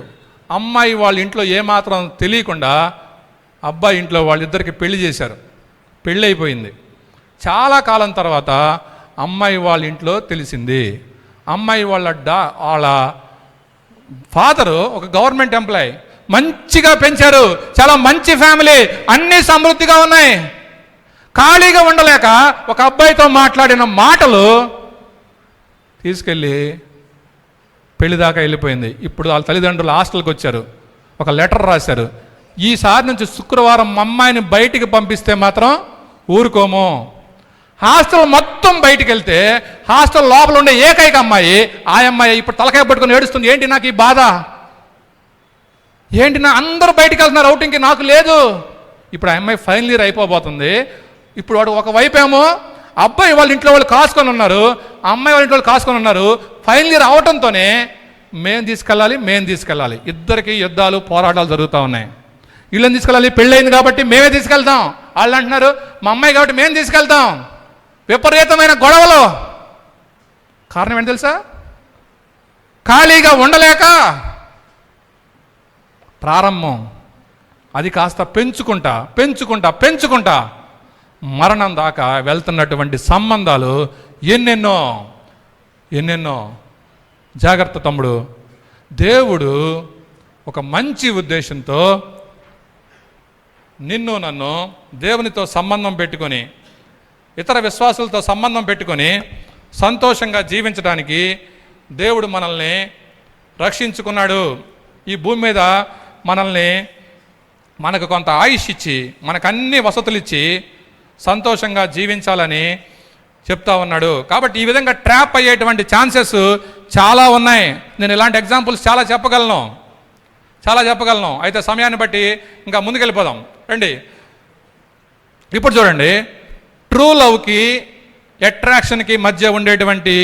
[SPEAKER 1] అమ్మాయి వాళ్ళ ఇంట్లో ఏమాత్రం తెలియకుండా అబ్బాయి ఇంట్లో వాళ్ళిద్దరికి పెళ్లి చేశారు. పెళ్ళి అయిపోయింది. చాలా కాలం తర్వాత అమ్మాయి వాళ్ళ ఇంట్లో తెలిసింది. అమ్మాయి వాళ్ళ ఫాదరు ఒక గవర్నమెంట్ ఎంప్లాయ్, మంచిగా పెంచారు, చాలా మంచి ఫ్యామిలీ, అన్నీ సమృద్ధిగా ఉన్నాయి. ఖాళీగా ఉండలేక ఒక అబ్బాయితో మాట్లాడిన మాటలు తీసుకెళ్ళి పెళ్లి దాకా వెళ్ళిపోయింది. ఇప్పుడు వాళ్ళ తల్లిదండ్రులు హాస్టల్కి వచ్చారు, ఒక లెటర్ రాశారు, ఈసారి నుంచి శుక్రవారం అమ్మాయిని బయటికి పంపిస్తే మాత్రం ఊరుకోము. హాస్టల్ మొత్తం బయటికి వెళ్తే హాస్టల్ లోపల ఉండే ఏకైక అమ్మాయి ఆ అమ్మాయి ఇప్పుడు తలకాయ పట్టుకొని ఏడుస్తుంది. ఏంటి నాకు ఈ బాధ, ఏంటి నా అందరూ బయటికి వెళ్తున్నారు అవుటింగ్కి, నాకు లేదు. ఇప్పుడు ఆ అమ్మాయి ఫైనల్ ఇయర్ అయిపోబోతుంది. ఇప్పుడు వాడు ఒకవైపు ఏమో అబ్బాయి వాళ్ళ ఇంట్లో వాళ్ళు కాసుకొని ఉన్నారు, అమ్మాయి వాళ్ళ ఇంట్లో వాళ్ళు కాసుకొని ఉన్నారు. ఫైనల్ ఇయర్ అవటంతోనే మేము తీసుకెళ్ళాలి, ఇద్దరికి యుద్ధాలు పోరాటాలు జరుగుతూ ఉన్నాయి. వీళ్ళని తీసుకెళ్ళాలి, పెళ్ళయింది కాబట్టి మేమే తీసుకెళ్తాం. వాళ్ళు అంటున్నారు మా అమ్మాయి కాబట్టి మేము తీసుకెళ్తాం. విపరీతమైన గొడవలు. కారణం ఏంటి తెలుసా? ఖాళీగా ఉండలేక ప్రారంభం అది కాస్త పెంచుకుంటా మరణం దాకా వెళ్తున్నటువంటి సంబంధాలు ఎన్నెన్నో. జాగ్రత్త తమ్ముడు. దేవుడు ఒక మంచి ఉద్దేశంతో నిన్ను నన్ను దేవునితో సంబంధం పెట్టుకొని, ఇతర విశ్వాసులతో సంబంధం పెట్టుకొని సంతోషంగా జీవించడానికి దేవుడు మనల్ని రక్షించుకున్నాడు. ఈ భూమి మీద మనకు కొంత ఆయుష్ ఇచ్చి, మనకు అన్ని వసతులు ఇచ్చి సంతోషంగా జీవించాలని చెప్తా ఉన్నాడు. కాబట్టి ఈ విధంగా ట్రాప్ అయ్యేటువంటి ఛాన్సెస్ చాలా ఉన్నాయి. నేను ఇలాంటి ఎగ్జాంపుల్స్ చాలా చెప్పగలను. అయితే సమయాన్ని బట్టి ఇంకా ముందుకెళ్ళిపోదాం రండి. ఇప్పుడు చూడండి, ట్రూ లవ్కి అట్రాక్షన్కి మధ్య ఉండేటువంటి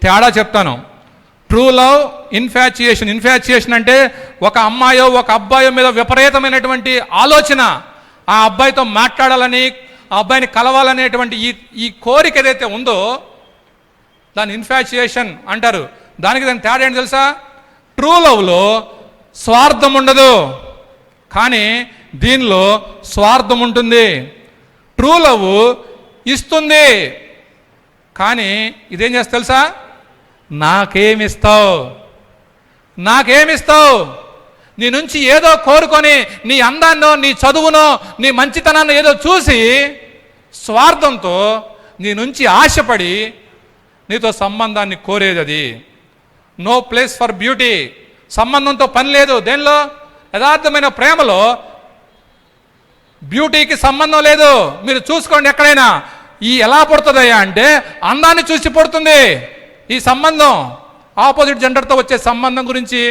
[SPEAKER 1] తేడా చెప్తాను. ట్రూ లవ్, ఇన్ఫాచ్యుయేషన్ అంటే ఒక అమ్మాయో ఒక అబ్బాయో మీద విపరీతమైనటువంటి ఆలోచన, ఆ అబ్బాయితో మాట్లాడాలని, ఆ అబ్బాయిని కలవాలనేటువంటి ఈ కోరిక ఏదైతే ఉందో దాన్ని ఇన్ఫాచ్యుయేషన్ అంటారు. దానికి తేడా ఏంటి తెలుసా? ట్రూ లవ్లో స్వార్థం ఉండదు, కానీ దీనిలో స్వార్థం ఉంటుంది. ట్రూ లవ్ ఇస్తుంది, కానీ ఇదేం చేస్తా తెలుసా? నాకేమిస్తావు? నీ నుంచి ఏదో కోరుకొని, నీ అందాన్నో, నీ చదువునో, నీ మంచితనాన్ని ఏదో చూసి స్వార్థంతో నీ నుంచి ఆశపడి నీతో సంబంధాన్ని కోరేది. అది నో ప్లేస్ ఫర్ బ్యూటీ. సంబంధంతో పని లేదు. దేనిలో? యథార్థమైన ప్రేమలో బ్యూటీకి సంబంధం లేదు. మీరు చూసుకోండి ఎక్కడైనా. ఎలా పుడుతుందయ్యా అంటే అందాన్ని చూసి పుడుతుంది ఈ సంబంధం. ఆపోజిట్ జెండర్తో వచ్చే సంబంధం గురించి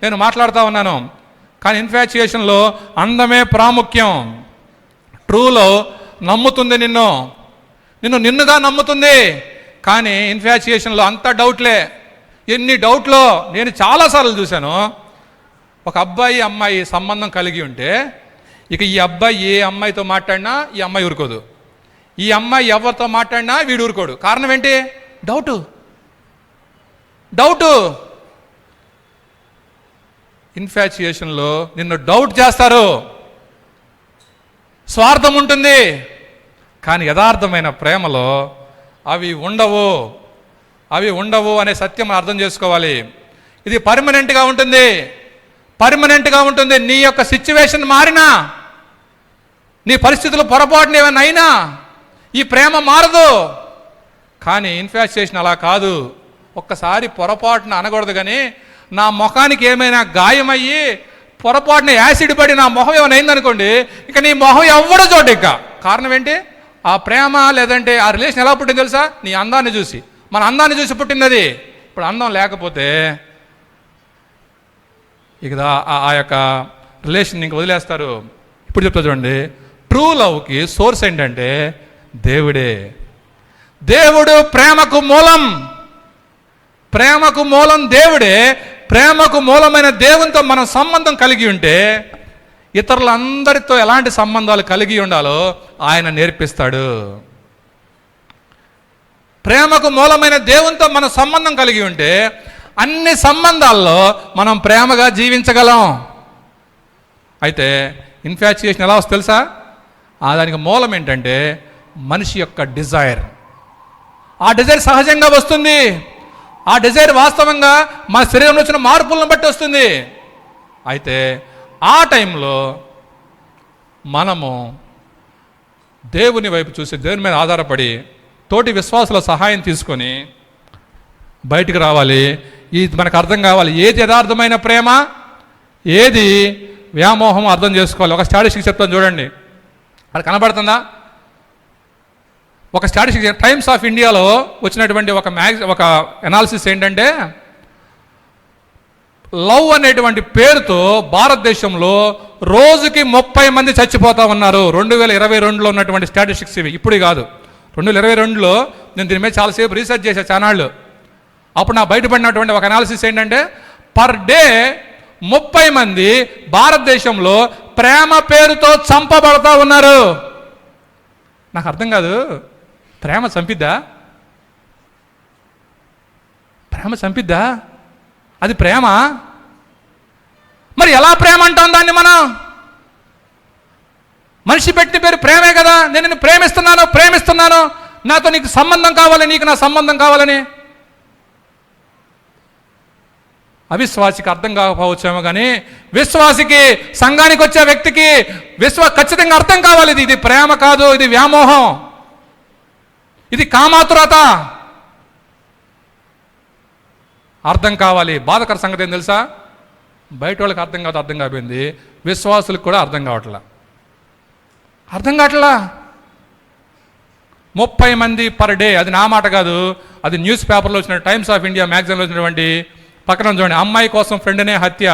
[SPEAKER 1] నేను మాట్లాడుతూ ఉన్నాను. కానీ ఇన్ఫాచ్యుయేషన్లో అందమే ప్రాముఖ్యం. ట్రూలో నమ్ముతుంది, నిన్నుగా నమ్ముతుంది. కానీ ఇన్ఫాచ్యుయేషన్లో అంత డౌట్లే. ఎన్ని డౌట్లో నేను చాలాసార్లు చూశాను. ఒక అబ్బాయి అమ్మాయి సంబంధం కలిగి ఉంటే ఇక ఈ అబ్బాయి ఏ అమ్మాయితో మాట్లాడినా ఈ అమ్మాయి ఊరుకోదు, ఈ అమ్మాయి ఎవరితో మాట్లాడినా వీడు ఊరుకోడు. కారణం ఏంటి? డౌటు. ఇన్ఫాచ్యుయేషన్లో నిన్ను డౌట్ చేస్తారు, స్వార్థం ఉంటుంది. కానీ యథార్థమైన ప్రేమలో అవి ఉండవు అనే సత్యం అర్థం చేసుకోవాలి. ఇది పర్మనెంట్గా ఉంటుంది. నీ యొక్క సిచ్యువేషన్ మారినా, నీ పరిస్థితులు పొరపాటున ఏమైనా అయినా ఈ ప్రేమ మారదు. కానీ ఇన్ఫాచ్యుయేషన్ అలా కాదు. ఒక్కసారి పొరపాటున అనకూడదు, కానీ నా ముఖానికి ఏమైనా గాయమయ్యి పొరపాటున యాసిడ్ పడి నా మొహం ఏమైనా అయిందనుకోండి, ఇక నీ మొహం ఎవ్వడో చోటు. ఇక కారణం ఏంటి? ఆ ప్రేమ లేదంటే ఆ రిలేషన్ ఎలా పుట్టింది తెలుసా? నీ అందాన్ని చూసి, మన అందాన్ని చూసి పుట్టినది. ఇప్పుడు అందం లేకపోతే ఇక ఆ యొక్క రిలేషన్ ఇంక వదిలేస్తారు. ఇప్పుడు చెప్తా చూడండి, ట్రూ లవ్కి సోర్స్ ఏంటంటే దేవుడు ప్రేమకు మూలం దేవుడే. ప్రేమకు మూలమైన దేవునితో మనం సంబంధం కలిగి ఉంటే ఇతరులందరితో ఎలాంటి సంబంధాలు కలిగి ఉండాలో ఆయన నేర్పిస్తాడు. ప్రేమకు మూలమైన దేవునితో మనం సంబంధం కలిగి ఉంటే అన్ని సంబంధాల్లో మనం ప్రేమగా జీవించగలం. అయితే ఇన్ఫాచ్యుయేషన్ ఎలా వస్తుంది తెలుసా? దానికి మూలం ఏంటంటే మనిషి యొక్క డిజైర్. ఆ డిజైర్ సహజంగా వస్తుంది. ఆ డిజైర్ వాస్తవంగా మన శరీరంలో వచ్చిన మార్పులను బట్టి వస్తుంది. అయితే ఆ టైంలో మనము దేవుని వైపు చూసి, దేవుని మీద ఆధారపడి తోటి విశ్వాసుల సహాయం తీసుకొని బయటికి రావాలి. ఇది మనకు అర్థం కావాలి. ఏది యథార్థమైన ప్రేమ, ఏది వ్యామోహం అర్థం చేసుకోవాలి. ఒక స్టాటిస్టిక్స్ చెప్తాను చూడండి, అది కనబడుతుందా? ఒక స్టాటిస్టిక్స్ టైమ్స్ ఆఫ్ ఇండియాలో వచ్చినటువంటి ఒక అనాలిసిస్ ఏంటంటే, లవ్ అనేటువంటి పేరుతో భారతదేశంలో రోజుకి 30 మంది చచ్చిపోతా ఉన్నారు. 2022లో ఉన్నటువంటి స్టాటిస్టిక్స్ ఇవి, ఇప్పుడు కాదు. 2022లో నేను దీని మీద చాలాసేపు రీసెర్చ్ చేశాను చానాళ్ళు. అప్పుడు నాకు బయటపడినటువంటి ఒక అనాలిసిస్ ఏంటంటే, పర్ డే 30 మంది భారతదేశంలో ప్రేమ పేరుతో చంపబడతా ఉన్నారు. నాకు అర్థం కాదు, ప్రేమ చంపిద్దా? ప్రేమ చంపిద్దా? అది ప్రేమ? మరి ఎలా ప్రేమ అంటాం దాన్ని మనం? మనిషి పెట్టిన పేరు ప్రేమే కదా. నేను నిన్ను ప్రేమిస్తున్నాను, నాతో నీకు సంబంధం కావాలి, నీకు నా సంబంధం కావాలని. అవిశ్వాసికి అర్థం కాకపోవచ్చేమో కానీ విశ్వాసికి, సంఘానికి వచ్చే వ్యక్తికి ఖచ్చితంగా అర్థం కావాలి. ఇది ప్రేమ కాదు, ఇది వ్యామోహం, ఇది కామాతురత. అర్థం కావాలి. బాధకర సంగతి ఏం తెలుసా? బయట వాళ్ళకి అర్థం కాదు, అర్థం కాపోయింది, విశ్వాసులకు కూడా అర్థం కావట్లా. 30 మంది పర్ డే, అది నా మాట కాదు, అది న్యూస్ పేపర్లో వచ్చిన టైమ్స్ ఆఫ్ ఇండియా మ్యాగజైన్లో వచ్చినటువంటి పక్కన చూడండి. అమ్మాయి కోసం ఫ్రెండ్నే హత్య,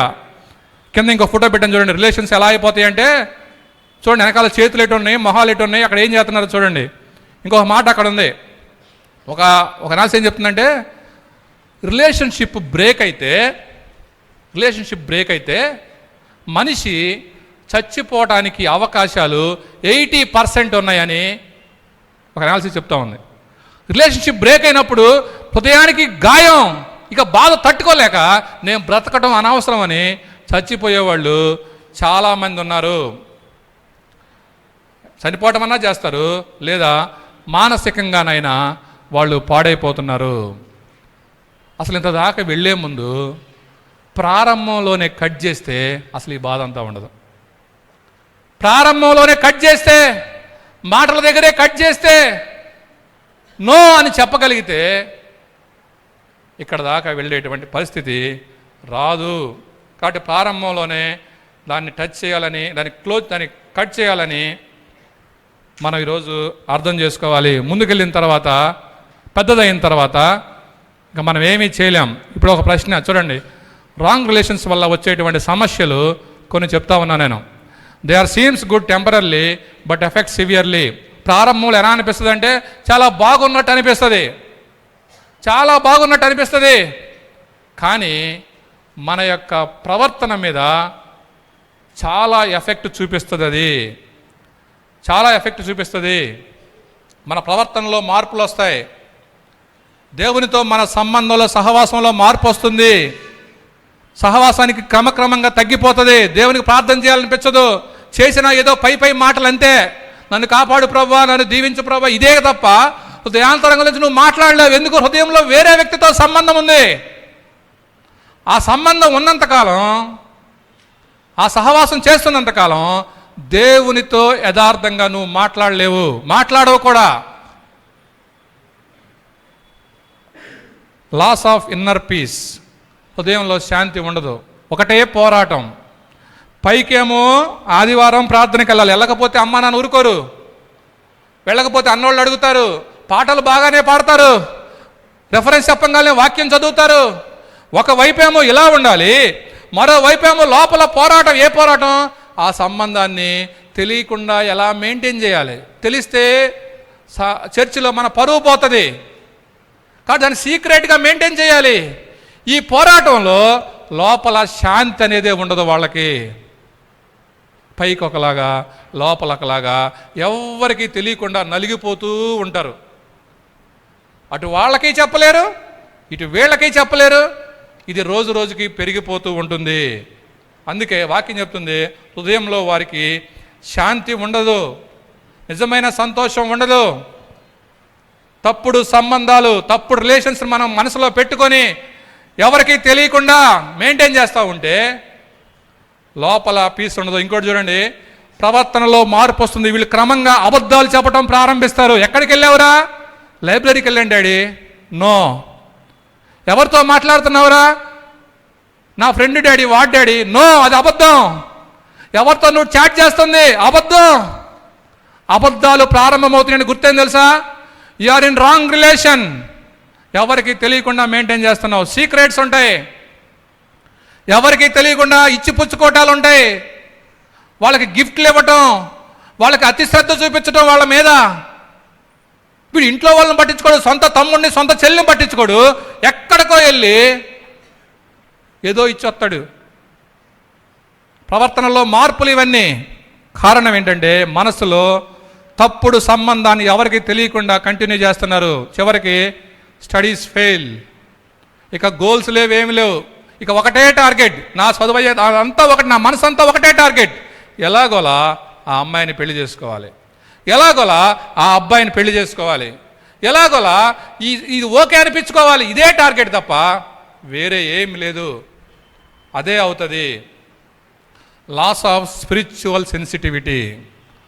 [SPEAKER 1] కింద ఇంకో ఫోటో పెట్టని చూడండి. రిలేషన్స్ ఎలా అయిపోతాయి అంటే చూడండి, వెనకాల చేతులు ఎటు ఉన్నాయి, మొహాలు ఎటు ఉన్నాయి, అక్కడ ఏం చేస్తున్నారో చూడండి. ఇంకొక మాట అక్కడ ఉంది, ఒక నాస్ ఏం చెప్తుందంటే, రిలేషన్షిప్ బ్రేక్ అయితే మనిషి చచ్చిపోవటానికి అవకాశాలు 80% ఉన్నాయని ఒక అనాలిసిస్ చెప్తా ఉంది. రిలేషన్షిప్ బ్రేక్ అయినప్పుడు హృదయానికి గాయం, ఇక బాధ తట్టుకోలేక నేను బ్రతకడం అనవసరం అని చచ్చిపోయేవాళ్ళు చాలామంది ఉన్నారు. చనిపోవటం అన్నా చేస్తారు, లేదా మానసికంగానైనా వాళ్ళు పాడైపోతున్నారు. అసలు ఇంత దాకా వెళ్ళే ముందు ప్రారంభంలోనే కట్ చేస్తే అసలు ఈ బాధ అంతా ఉండదు. ప్రారంభంలోనే కట్ చేస్తే, మాటల దగ్గరే కట్ చేస్తే, నో అని చెప్పగలిగితే ఇక్కడ దాకా వెళ్ళేటువంటి పరిస్థితి రాదు. కాబట్టి ప్రారంభంలోనే దాన్ని టచ్ చేయాలని, దాన్ని కట్ చేయాలని మనం ఈరోజు అర్థం చేసుకోవాలి. ముందుకెళ్ళిన తర్వాత, పెద్దదైన తర్వాత ఇంకా మనం ఏమీ చేయలేం. ఇప్పుడు ఒక ప్రశ్న చూడండి, రాంగ్ రిలేషన్స్ వల్ల వచ్చేటువంటి సమస్యలు కొన్ని చెప్తా ఉన్నా నేను. They are seems good temporarily but effect severely. ప్రారంభంలో ఎలా అనిపిస్తుంది అంటే చాలా బాగున్నట్టు అనిపిస్తుంది, కానీ మన యొక్క ప్రవర్తన మీద చాలా ఎఫెక్ట్ చూపిస్తుంది. మన ప్రవర్తనలో మార్పులు వస్తాయి. దేవునితో మన సంబంధంలో, సహవాసంలో మార్పు వస్తుంది. సహవాసానికి క్రమక్రమంగా తగ్గిపోతుంది. దేవునికి ప్రార్థన చేయాలనిపించదు. చేసిన ఏదో పై మాటలు అంతే, నన్ను కాపాడు ప్రభువా, నన్ను దీవించు ప్రభువా, ఇదే తప్ప హృదయాంతరంగం నుంచి నువ్వు మాట్లాడలేవు. ఎందుకు? హృదయంలో వేరే వ్యక్తితో సంబంధం ఉంది. ఆ సంబంధం ఉన్నంతకాలం, ఆ సహవాసం చేస్తున్నంతకాలం దేవునితో యథార్థంగా నువ్వు మాట్లాడవు కూడా. లాస్ ఆఫ్ ఇన్నర్ పీస్, హృదయంలో శాంతి ఉండదు. ఒకటే పోరాటం. పైకేమో ఆదివారం ప్రార్థనకి వెళ్ళకపోతే అమ్మ నాన్న ఊరుకోరు, వెళ్ళకపోతే అన్నోళ్ళు అడుగుతారు, పాటలు బాగానే పాడతారు, రెఫరెన్స్ చెప్పగానే వాక్యం చదువుతారు. ఒకవైపేమో ఇలా ఉండాలి, మరోవైపేమో లోపల పోరాటం. ఏ పోరాటం? ఆ సంబంధాన్ని తెలియకుండా ఎలా మెయింటైన్ చేయాలి. తెలిస్తే చర్చిలో మన పరువు పోతుంది, కాబట్టి దాన్ని సీక్రెట్గా మెయింటైన్ చేయాలి. ఈ పోరాటంలో లోపల శాంతి అనేదే ఉండదు వాళ్ళకి. పైకి ఒకలాగా, లోపల ఒకలాగా, ఎవ్వరికీ తెలియకుండా నలిగిపోతూ ఉంటారు. అటు వాళ్ళకి చెప్పలేరు, ఇటు వీళ్ళకి చెప్పలేరు. ఇది రోజు రోజుకి పెరిగిపోతూ ఉంటుంది. అందుకే వాక్యం చెప్తుంది, హృదయంలో వారికి శాంతి ఉండదు, నిజమైన సంతోషం ఉండదు. తప్పుడు సంబంధాలు, తప్పుడు రిలేషన్స్ మనం మనసులో పెట్టుకొని ఎవరికి తెలియకుండా మెయింటైన్ చేస్తూ ఉంటే లోపల పీస్ ఉండదు. ఇంకోటి చూడండి, ప్రవర్తనలో మార్పు వస్తుంది. వీళ్ళు క్రమంగా అబద్ధాలు చెప్పడం ప్రారంభిస్తారు. ఎక్కడికి వెళ్ళావురా? లైబ్రరీకి వెళ్ళండి డాడీ. నో. ఎవరితో మాట్లాడుతున్నావురా? నా friend daddy, what daddy? No, అది అబద్ధం. ఎవరితో నువ్వు చాట్ చేస్తుంది? అబద్ధం. అబద్ధాలు ప్రారంభమవుతున్నాయని గుర్తేం తెలుసా? You are in wrong relation. ఎవరికి తెలియకుండా మెయింటైన్ చేస్తున్నావు. సీక్రెట్స్ ఉంటాయి, ఎవరికి తెలియకుండా ఇచ్చిపుచ్చుకోవటాలు ఉంటాయి. వాళ్ళకి గిఫ్ట్లు ఇవ్వటం, వాళ్ళకి అతి శ్రద్ధ చూపించడం వాళ్ళ మీద. వీడు ఇంట్లో వాళ్ళని పట్టించుకోడు, సొంత తమ్ముడిని, సొంత చెల్లిని పట్టించుకోడు. ఎక్కడికో వెళ్ళి ఏదో ఇచ్చొస్తాడు. ప్రవర్తనలో మార్పులు, ఇవన్నీ కారణం ఏంటంటే మనసులో తప్పుడు సంబంధాన్ని ఎవరికి తెలియకుండా కంటిన్యూ చేస్తున్నారు. చివరికి స్టడీస్ ఫెయిల్, ఇక గోల్స్ లేవు, ఏమి లేవు, ఇక ఒకటే టార్గెట్, నా చదువు అంతా ఒకటి, నా మనసు అంతా ఒకటే టార్గెట్, ఎలాగోలా ఆ అమ్మాయిని పెళ్లి చేసుకోవాలి, ఎలాగోలా ఆ అబ్బాయిని పెళ్లి చేసుకోవాలి, ఎలాగోలా ఇది ఓకే అనిపించుకోవాలి, ఇదే టార్గెట్ తప్ప వేరే ఏం లేదు. అదే అవుతుంది లాస్ ఆఫ్ స్పిరిచువల్ సెన్సిటివిటీ.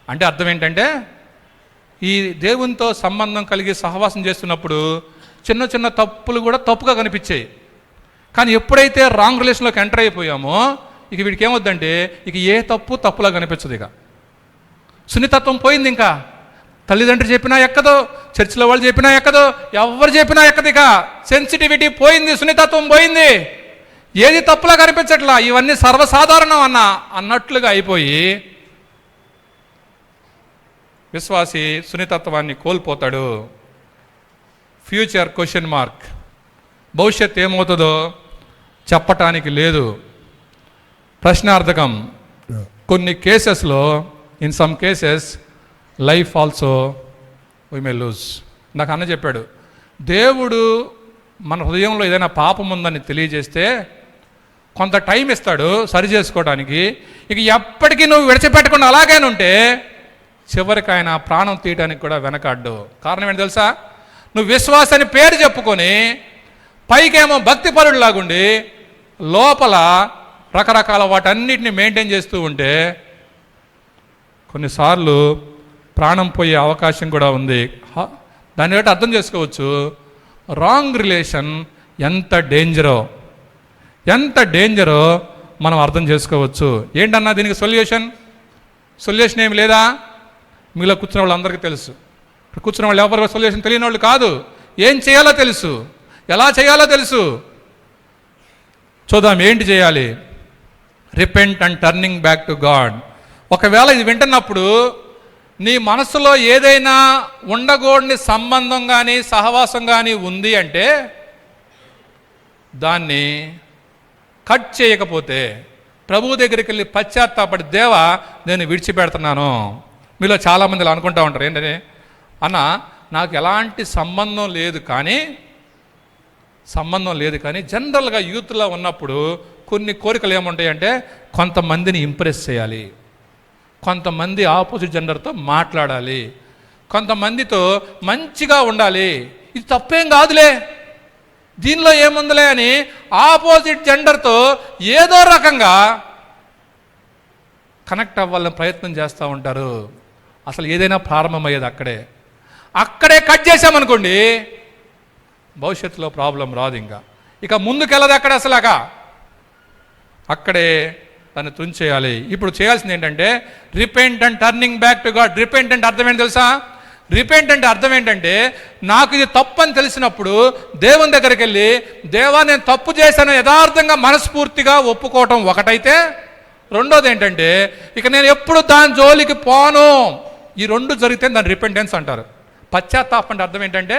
[SPEAKER 1] అంటే అర్థం ఏంటంటే ఈ దేవునితో సంబంధం కలిగి సహవాసం చేస్తున్నప్పుడు చిన్న చిన్న తప్పులు కూడా తప్పుగా కనిపించాయి. కానీ ఎప్పుడైతే రాంగ్ రిలేషన్లోకి ఎంటర్ అయిపోయామో ఇక వీడికి ఏమొద్దంటే ఇక ఏ తప్పు తప్పులా కనిపించదు. ఇక సున్నితత్వం పోయింది. ఇంకా తల్లిదండ్రులు చెప్పినా ఎక్కదు, చర్చిలో వాళ్ళు చెప్పినా ఎక్కదు, ఎవరు చెప్పినా ఎక్కదు. ఇక సెన్సిటివిటీ పోయింది, సున్నితత్వం పోయింది, ఏది తప్పులా కనిపించట్లా, ఇవన్నీ సర్వసాధారణం అన్నట్లుగా అయిపోయి విశ్వాసి సున్నితత్వాన్ని కోల్పోతాడు. ఫ్యూచర్ క్వశ్చన్ మార్క్, భవిష్యత్ ఏమవుతుందో చెప్పటానికి లేదు, ప్రశ్నార్థకం. కొన్ని కేసెస్లో, in some cases life also we may lose. నాకు అన్న చెప్పాడు, దేవుడు మన హృదయంలో ఏదైనా పాపం ఉందని తెలియజేస్తే కొంత టైం ఇస్తాడు సరి చేసుకోవడానికి. ఇక ఎప్పటికీ నువ్వు విడిచిపెట్టకుండా అలాగే ఉంటే చివరికి ఆయన ప్రాణం తీయడానికి కూడా వెనకాడ్డు. కారణం ఏంటి తెలుసా? నువ్వు విశ్వాసాన్ని పేరు చెప్పుకొని పైకేమో భక్తి పరుడులాగుండి లోపల రకరకాల వాటన్నిటిని మెయింటైన్ చేస్తూ ఉంటే కొన్నిసార్లు ప్రాణం పోయే అవకాశం కూడా ఉంది. దాన్ని బట్టి అర్థం చేసుకోవచ్చు రాంగ్ రిలేషన్ ఎంత డేంజరో మనం అర్థం చేసుకోవచ్చు. ఏంటన్నా దీనికి సొల్యూషన్ ఏమి లేదా? మీలో కూర్చున్న వాళ్ళు అందరికీ తెలుసు. కూర్చున్న వాళ్ళు ఎవరు సొల్యూషన్ తెలియని వాళ్ళు కాదు. ఏం చేయాలో తెలుసు, ఎలా చేయాలో తెలుసు. చూద్దాం ఏంటి చేయాలి. Repent and turning back to God. ఒకవేళ ఇది వింటున్నప్పుడు నీ మనసులో ఏదైనా ఉండకూడని సంబంధం కానీ సహవాసం కానీ ఉంది అంటే దాన్ని కట్ చేయకపోతే ప్రభువు దగ్గరికి వెళ్ళి పశ్చాత్తాపడి, దేవా నేను విడిచిపెడుతున్నాను. మీలో చాలామంది ఇలా అనుకుంటూ ఉంటారు, ఏంటని అన్న నాకు ఎలాంటి సంబంధం లేదు కానీ జనరల్గా యూత్లో ఉన్నప్పుడు కొన్ని కోరికలు ఏముంటాయంటే కొంతమందిని ఇంప్రెస్ చేయాలి, కొంతమంది ఆపోజిట్ జెండర్తో మాట్లాడాలి, కొంతమందితో మంచిగా ఉండాలి. ఇది తప్పేం కాదులే, దీనిలో ఏముందిలే అని ఆపోజిట్ జెండర్తో ఏదో రకంగా కనెక్ట్ అవ్వాలని ప్రయత్నం చేస్తూ ఉంటారు. అసలు ఏదైనా ప్రారంభమయ్యేది అక్కడే కట్ చేసామనుకోండి భవిష్యత్తులో ప్రాబ్లం రాదు. ఇక ముందుకెళ్ళదు అక్కడే దాన్ని తుంచేయాలి. ఇప్పుడు చేయాల్సింది ఏంటంటే repent and turning back to God. Repent అంటే అర్థం ఏంటి తెలుసా? రిపెంట్ అంటే అర్థం ఏంటంటే నాకు ఇది తప్పు అని తెలిసినప్పుడు దేవుని దగ్గరికి వెళ్ళి, దేవా నేను తప్పు చేశాను యథార్థంగా మనస్ఫూర్తిగా ఒప్పుకోవటం ఒకటైతే, రెండోది ఏంటంటే ఇక నేను ఎప్పుడు దాని జోలికి పోను. ఈ రెండు జరిగితే దాన్ని రిపెంటెన్స్ అంటారు. పశ్చాత్తాపం అంటే అర్థం ఏంటంటే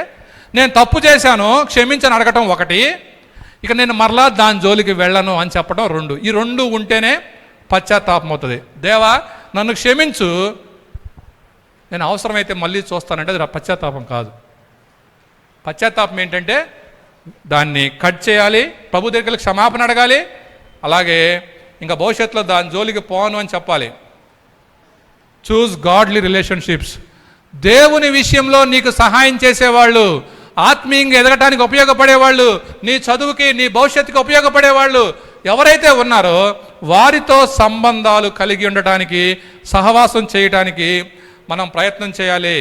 [SPEAKER 1] నేను తప్పు చేశాను క్షమించని అడగటం ఒకటి, ఇక నేను మరలా దాని జోలికి వెళ్ళను అని చెప్పడం రెండు. ఈ రెండు ఉంటేనే పశ్చాత్తాపం అవుతుంది. దేవా నన్ను క్షమించు, నేను అవసరమైతే మళ్ళీ చూస్తానంటే అది పశ్చాత్తాపం కాదు. పశ్చాత్తాపం ఏంటంటే దాన్ని కట్ చేయాలి, ప్రభు దగ్గరికి క్షమాపణ అడగాలి, అలాగే ఇంకా భవిష్యత్తులో దాని జోలికి పోను అని చెప్పాలి. చూస్ గాడ్లీ రిలేషన్షిప్స్. దేవుని విషయంలో నీకు సహాయం చేసేవాళ్ళు, ఆత్మీయంగా ఎదగటానికి ఉపయోగపడేవాళ్ళు, నీ చదువుకి నీ భవిష్యత్తుకి ఉపయోగపడేవాళ్ళు ఎవరైతే ఉన్నారో వారితో సంబంధాలు కలిగి ఉండటానికి, సహవాసం చేయటానికి మనం ప్రయత్నం చేయాలి.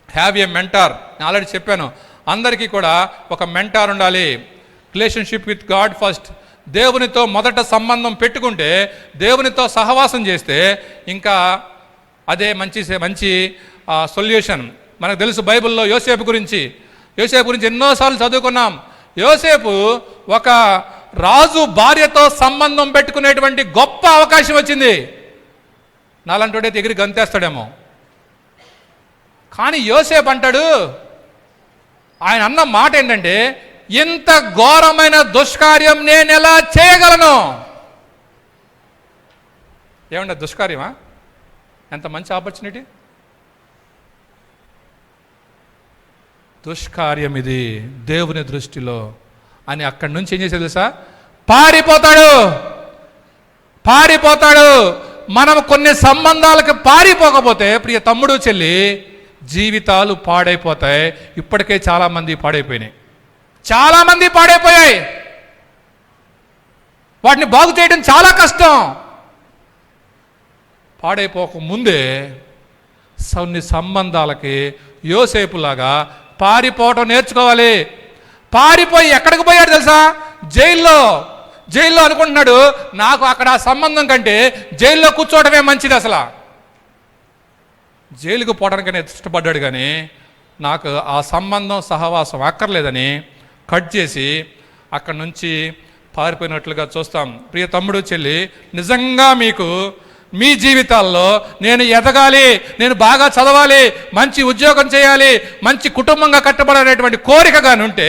[SPEAKER 1] Have a mentor. నేను ఆల్రెడీ చెప్పాను, అందరికీ కూడా ఒక మెంటార్ ఉండాలి. Relationship with God first. దేవునితో మొదట సంబంధం పెట్టుకుంటే, దేవునితో సహవాసం చేస్తే ఇంకా అదే మంచి సొల్యూషన్. మనకు తెలుసు బైబిల్లో యోసేపు గురించి ఎన్నోసార్లు చదువుకున్నాం. యోసేపు ఒక రాజు భార్యతో సంబంధం పెట్టుకునేటువంటి గొప్ప అవకాశం వచ్చింది. నాలంటోడైతే ఎగిరి గంతేస్తాడేమో. కానీ యోసేపు అంటాడు, ఆయన అన్న మాట ఏంటంటే ఇంత ఘోరమైన దుష్కార్యం నేను ఎలా చేయగలను? ఏమంటే దుష్కార్యమా? ఎంత మంచి ఆపర్చునిటీ. దుష్కార్యం ఇది దేవుని దృష్టిలో అని అక్కడి నుంచి ఏం చేసేది తెలుసా? పారిపోతాడు. మనం కొన్ని సంబంధాలకు పారిపోకపోతే ప్రియ తమ్ముడు చెల్లి జీవితాలు పాడైపోతాయి. ఇప్పటికే చాలామంది పాడైపోయాయి. వాటిని బాగు చేయడం చాలా కష్టం. పాడైపోక ముందే కొన్ని సంబంధాలకి యోసేపులాగా పారిపోవటం నేర్చుకోవాలి. పారిపోయి ఎక్కడికి పోయాడు తెలుసా? జైల్లో అనుకుంటున్నాడు, నాకు అక్కడ ఆ సంబంధం కంటే జైల్లో కూర్చోవడమే మంచిది. అసలు జైలుకు పోవడానికనే ఇష్టపడ్డాడు, కానీ నాకు ఆ సంబంధం సహవాసం అక్కర్లేదని కట్ చేసి అక్కడి నుంచి పారిపోయినట్లుగా చూస్తాం. ప్రియ తమ్ముడు చెల్లి, నిజంగా మీకు మీ జీవితాల్లో నేను ఎదగాలి, నేను బాగా చదవాలి, మంచి ఉద్యోగం చేయాలి, మంచి కుటుంబంగా కట్టబడేటువంటి కోరికగాని ఉంటే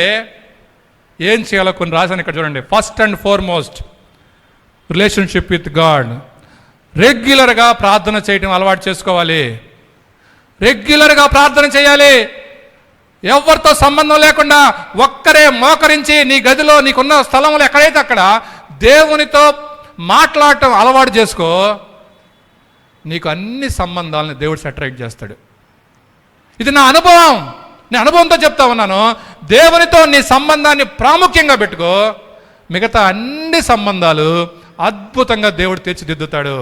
[SPEAKER 1] ఏం చేయాలో కొన్ని రాశాను ఇక్కడ చూడండి. First and foremost relationship with God. రెగ్యులర్గా ప్రార్థన చేయడం అలవాటు చేసుకోవాలి. రెగ్యులర్గా ప్రార్థన చేయాలి. ఎవరితో సంబంధం లేకుండా ఒక్కరే మోకరించి నీ గదిలో నీకున్న స్థలంలో ఎక్కడైతే అక్కడ దేవునితో మాట్లాడటం అలవాటు చేసుకో. నీకు అన్ని సంబంధాలను దేవుడు సెటరేట్ చేస్తాడు. ఇది నా అనుభవం, నేను అనుభవంతో చెప్తా ఉన్నాను. దేవునితో నీ సంబంధాన్ని ప్రాముఖ్యంగా పెట్టుకో, మిగతా అన్ని సంబంధాలు అద్భుతంగా దేవుడు తీర్చిదిద్దుతాడు.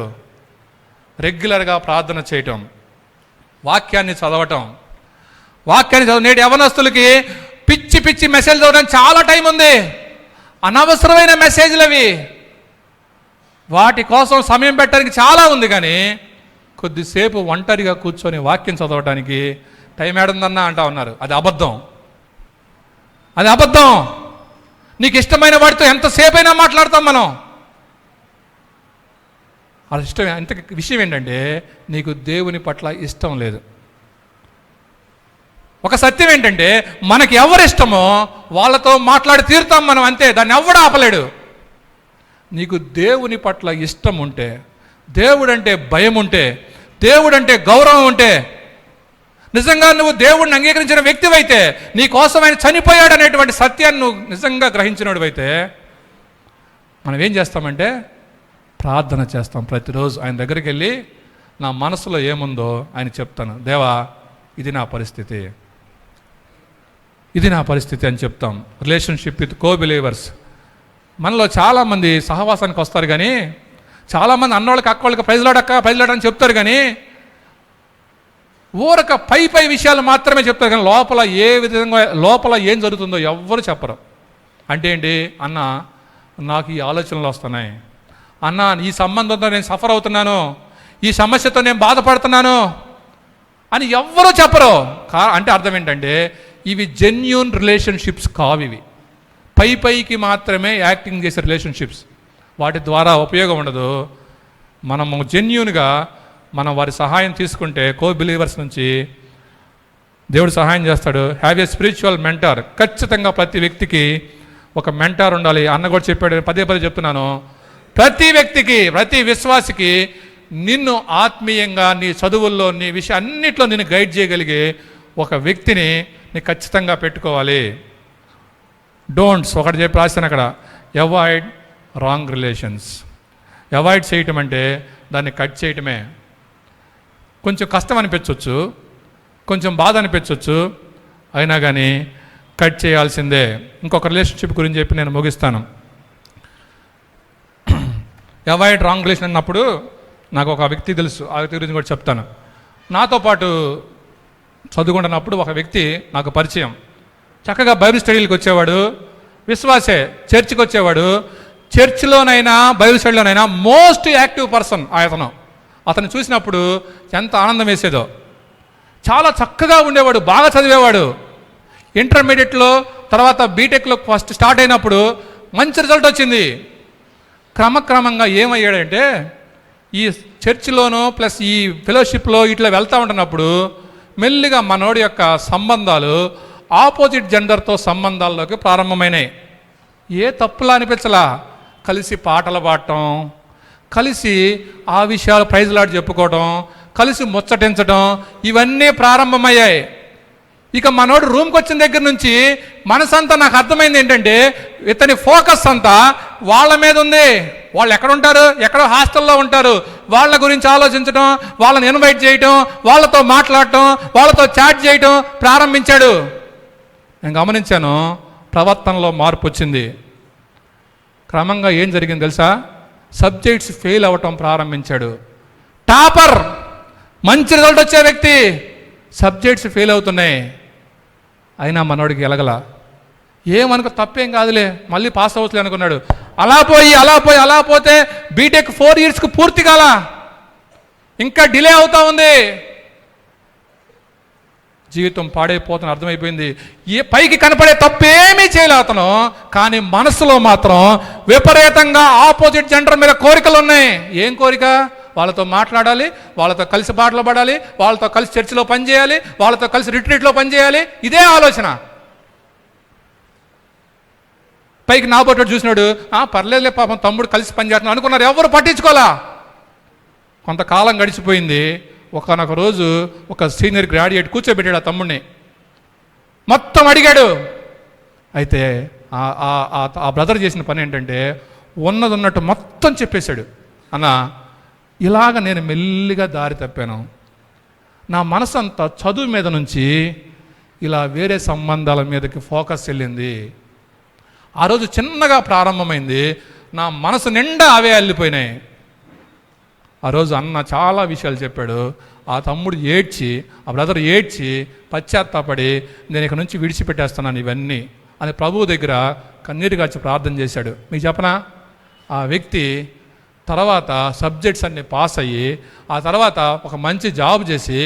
[SPEAKER 1] రెగ్యులర్గా ప్రార్థన చేయటం, వాక్యాన్ని చదవటం. నేటి యవనస్తులకి పిచ్చి మెసేజ్ చదవడం చాలా టైం ఉంది. అనవసరమైన మెసేజ్లు అవి. వాటి కోసం సమయం పెట్టడానికి చాలా ఉంది, కానీ కొద్దిసేపు ఒంటరిగా కూర్చొని వాక్యం చదవడానికి టైం ఏడుందన్నా అంటా ఉన్నారు. అది అబద్ధం. నీకు ఇష్టమైన వాడితో ఎంతసేపు అయినా మాట్లాడతాం మనం. అది ఇష్టం. అంత విషయం ఏంటంటే నీకు దేవుని పట్ల ఇష్టం లేదు. ఒక సత్యం ఏంటంటే మనకి ఎవరిష్టమో వాళ్ళతో మాట్లాడి తీరుతాం మనం, అంతే. దాన్ని ఎవడు ఆపలేడు. నీకు దేవుని పట్ల ఇష్టం ఉంటే, దేవుడంటే భయం ఉంటే, దేవుడంటే గౌరవం ఉంటే, నిజంగా నువ్వు దేవుడిని అంగీకరించిన వ్యక్తివైతే, నీ కోసం ఆయన చనిపోయాడు అనేటువంటి సత్యాన్ని నువ్వు నిజంగా గ్రహించినోడివైతే, మనం ఏం చేస్తామంటే ప్రార్థన చేస్తాం. ప్రతిరోజు ఆయన దగ్గరికి వెళ్ళి నా మనసులో ఏముందో ఆయన చెప్తాను. దేవా, ఇది నా పరిస్థితి అని చెప్తాం. Relationship with co-believers. మనలో చాలామంది సహవాసానికి వస్తారు, కానీ చాలామంది అన్నోళ్ళకి అక్కవాళ్ళకి ప్రైజ్లాడ్ అని చెప్తారు, కానీ ఊరక పై విషయాలు మాత్రమే చెప్తారు, కానీ లోపల ఏం జరుగుతుందో ఎవ్వరు చెప్పరు. అంటే ఏంటి? అన్న, నాకు ఈ ఆలోచనలు వస్తున్నాయి, అన్న ఈ సంబంధంతో నేను సఫర్ అవుతున్నాను, ఈ సమస్యతో నేను బాధపడుతున్నాను అని ఎవ్వరూ చెప్పరు. అంటే అర్థం ఏంటంటే ఇవి జెన్యూన్ రిలేషన్షిప్స్ కావు. ఇవి పైకి మాత్రమే యాక్టింగ్ చేసే రిలేషన్షిప్స్. వాటి ద్వారా ఉపయోగం ఉండదు. మనము జెన్యూన్గా మనం వారి సహాయం తీసుకుంటే కో-బిలీవర్స్ నుంచి దేవుడు సహాయం చేస్తాడు. Have a spiritual mentor. ఖచ్చితంగా ప్రతి వ్యక్తికి ఒక మెంటార్ ఉండాలి. అన్న కూడా చెప్పాడు, పదే చెప్తున్నాను. ప్రతి వ్యక్తికి, ప్రతి విశ్వాసికి నిన్ను ఆత్మీయంగా నీ చదువుల్లో, నీ విషయం అన్నిట్లో నిన్ను గైడ్ చేయగలిగే ఒక వ్యక్తిని నీకు ఖచ్చితంగా పెట్టుకోవాలి. డోంట్స్ ఒకటి చెప్పి రాశాను అక్కడ. Avoid wrong relations. అవాయిడ్ చేయటం అంటే దాన్ని కట్ చేయటమే. కొంచెం కష్టం అనిపించవచ్చు, కొంచెం బాధ అనిపించవచ్చు, అయినా కానీ కట్ చేయాల్సిందే. ఇంకొక రిలేషన్షిప్ గురించి చెప్పి నేను ముగిస్తాను. అవాయిడ్ రాంగ్ రిలేషన్ అన్నప్పుడు నాకు ఒక వ్యక్తి తెలుసు, ఆ వ్యక్తి గురించి కూడా చెప్తాను. నాతో పాటు చదువుకుంటున్నప్పుడు ఒక వ్యక్తి నాకు పరిచయం. చక్కగా బైబిల్ స్టడీలకు వచ్చేవాడు, విశ్వాసే, చర్చికి వచ్చేవాడు. చర్చిలోనైనా బైబిల్ స్టడీలోనైనా మోస్ట్ యాక్టివ్ పర్సన్ అతను చూసినప్పుడు ఎంత ఆనందం వేసేదో. చాలా చక్కగా ఉండేవాడు, బాగా చదివేవాడు. ఇంటర్మీడియట్లో తర్వాత బీటెక్లో ఫస్ట్ స్టార్ట్ అయినప్పుడు మంచి రిజల్ట్ వచ్చింది. క్రమక్రమంగా ఏమయ్యాడంటే ఈ చర్చిలోనూ ప్లస్ ఈ ఫెలోషిప్లో ఇట్లా వెళ్తూ ఉంటున్నప్పుడు మెల్లిగా మనోడి యొక్క సంబంధాలు ఆపోజిట్ జెండర్తో సంబంధాల్లోకి ప్రారంభమైనాయి. ఏ తప్పులా అనిపించలా. కలిసి పాటలు పాడటం, కలిసి ఆ విషయాలు ప్రైజ్లాడి చెప్పుకోవడం, కలిసి ముచ్చటించడం, ఇవన్నీ ప్రారంభమయ్యాయి. ఇక మనోడు రూమ్కి వచ్చిన దగ్గర నుంచి మనసంతా నాకు అర్థమైంది ఏంటంటే, ఇతని ఫోకస్ అంతా వాళ్ళ మీద ఉంది. వాళ్ళు ఎక్కడ ఉంటారు? ఎక్కడో హాస్టల్లో ఉంటారు. వాళ్ళ గురించి ఆలోచించడం, వాళ్ళని ఇన్వైట్ చేయటం, వాళ్ళతో మాట్లాడటం, వాళ్ళతో చాట్ చేయటం ప్రారంభించాడు. నేను గమనించాను, ప్రవర్తనలో మార్పు వచ్చింది. క్రమంగా ఏం జరిగింది తెలుసా? సబ్జెక్ట్స్ ఫెయిల్ అవ్వటం ప్రారంభించాడు. టాపర్, మంచి రిజల్ట్ వచ్చే వ్యక్తి, సబ్జెక్ట్స్ ఫెయిల్ అవుతున్నాయి. అయినా మనోడికి ఎలగల. ఏమనుకో, తప్పేం కాదులే, మళ్ళీ పాస్ అవ్వట్లే అనుకున్నాడు. అలా పోతే బీటెక్ 4 yearsకి పూర్తి కాల, ఇంకా డిలే అవుతా ఉంది. జీవితం పాడైపోతున్న అర్థమైపోయింది. పైకి కనపడే తప్పేమీ చేయలే అతను, కానీ మనసులో మాత్రం విపరీతంగా ఆపోజిట్ జెండర్ మీద కోరికలు ఉన్నాయి. ఏం కోరిక? వాళ్ళతో మాట్లాడాలి, వాళ్ళతో కలిసి పాటలు పాడాలి, వాళ్ళతో కలిసి చర్చిలో పనిచేయాలి, వాళ్ళతో కలిసి రిట్రీట్లో పనిచేయాలి. ఇదే ఆలోచన. పైకి నాబోటాడు చూసినాడు, పర్లేదులే పాపం తమ్ముడు కలిసి పనిచేస్తున్నాడు అనుకున్నారు. ఎవరు పట్టించుకోలా. కొంతకాలం గడిచిపోయింది. ఒకనొక రోజు ఒక సీనియర్ గ్రాడ్యుయేట్ కూర్చోబెట్టాడు ఆ తమ్ముడిని, మొత్తం అడిగాడు. అయితే ఆ బ్రదర్ చేసిన పని ఏంటంటే, ఉన్నది ఉన్నట్టు మొత్తం చెప్పేశాడు. అన్న, ఇలాగ నేను మెల్లిగా దారి తప్పాను. నా మనసు అంతా చదువు మీద నుంచి ఇలా వేరే సంబంధాల మీదకి ఫోకస్ వెళ్ళింది. ఆ రోజు చిన్నగా ప్రారంభమైంది, నా మనసు నిండా అవే అల్లిపోయినాయి. ఆ రోజు అన్న చాలా విషయాలు చెప్పాడు. ఆ తమ్ముడు ఏడ్చి, ఆ బ్రదర్ ఏడ్చి పశ్చాత్తాపడి, నేను ఇక నుంచి విడిచిపెట్టేస్తున్నాను ఇవన్నీ అని ప్రభువు దగ్గర కన్నీరు గార్చి ప్రార్థన చేశాడు. మీకు చెప్పనా, ఆ వ్యక్తి తర్వాత సబ్జెక్ట్స్ అన్ని పాస్ అయ్యి, ఆ తర్వాత ఒక మంచి జాబ్ చేసి,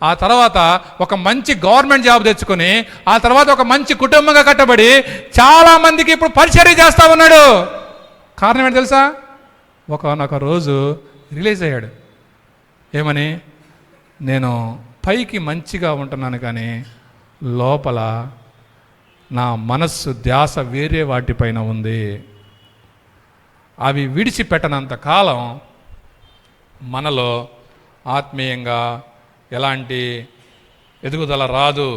[SPEAKER 1] ఆ తర్వాత ఒక మంచి గవర్నమెంట్ జాబ్ తెచ్చుకొని, ఆ తర్వాత ఒక మంచి కుటుంబంగా కట్టబడి చాలామందికి ఇప్పుడు పరిచర్య చేస్తూ ఉన్నాడు. కారణం ఏంటి తెలుసా? ఒకనొక రోజు రిలీజ్ అయ్యాడు. ఏమని? నేను పైకి మంచిగా ఉంటున్నాను, కానీ లోపల నా మనస్సు ధ్యాస వేరే వాటిపైన ఉంది. అవి విడిచిపెట్టనంత కాలం మనలో ఆత్మీయంగా ఎలాంటి ఎదుగుదల రాదు.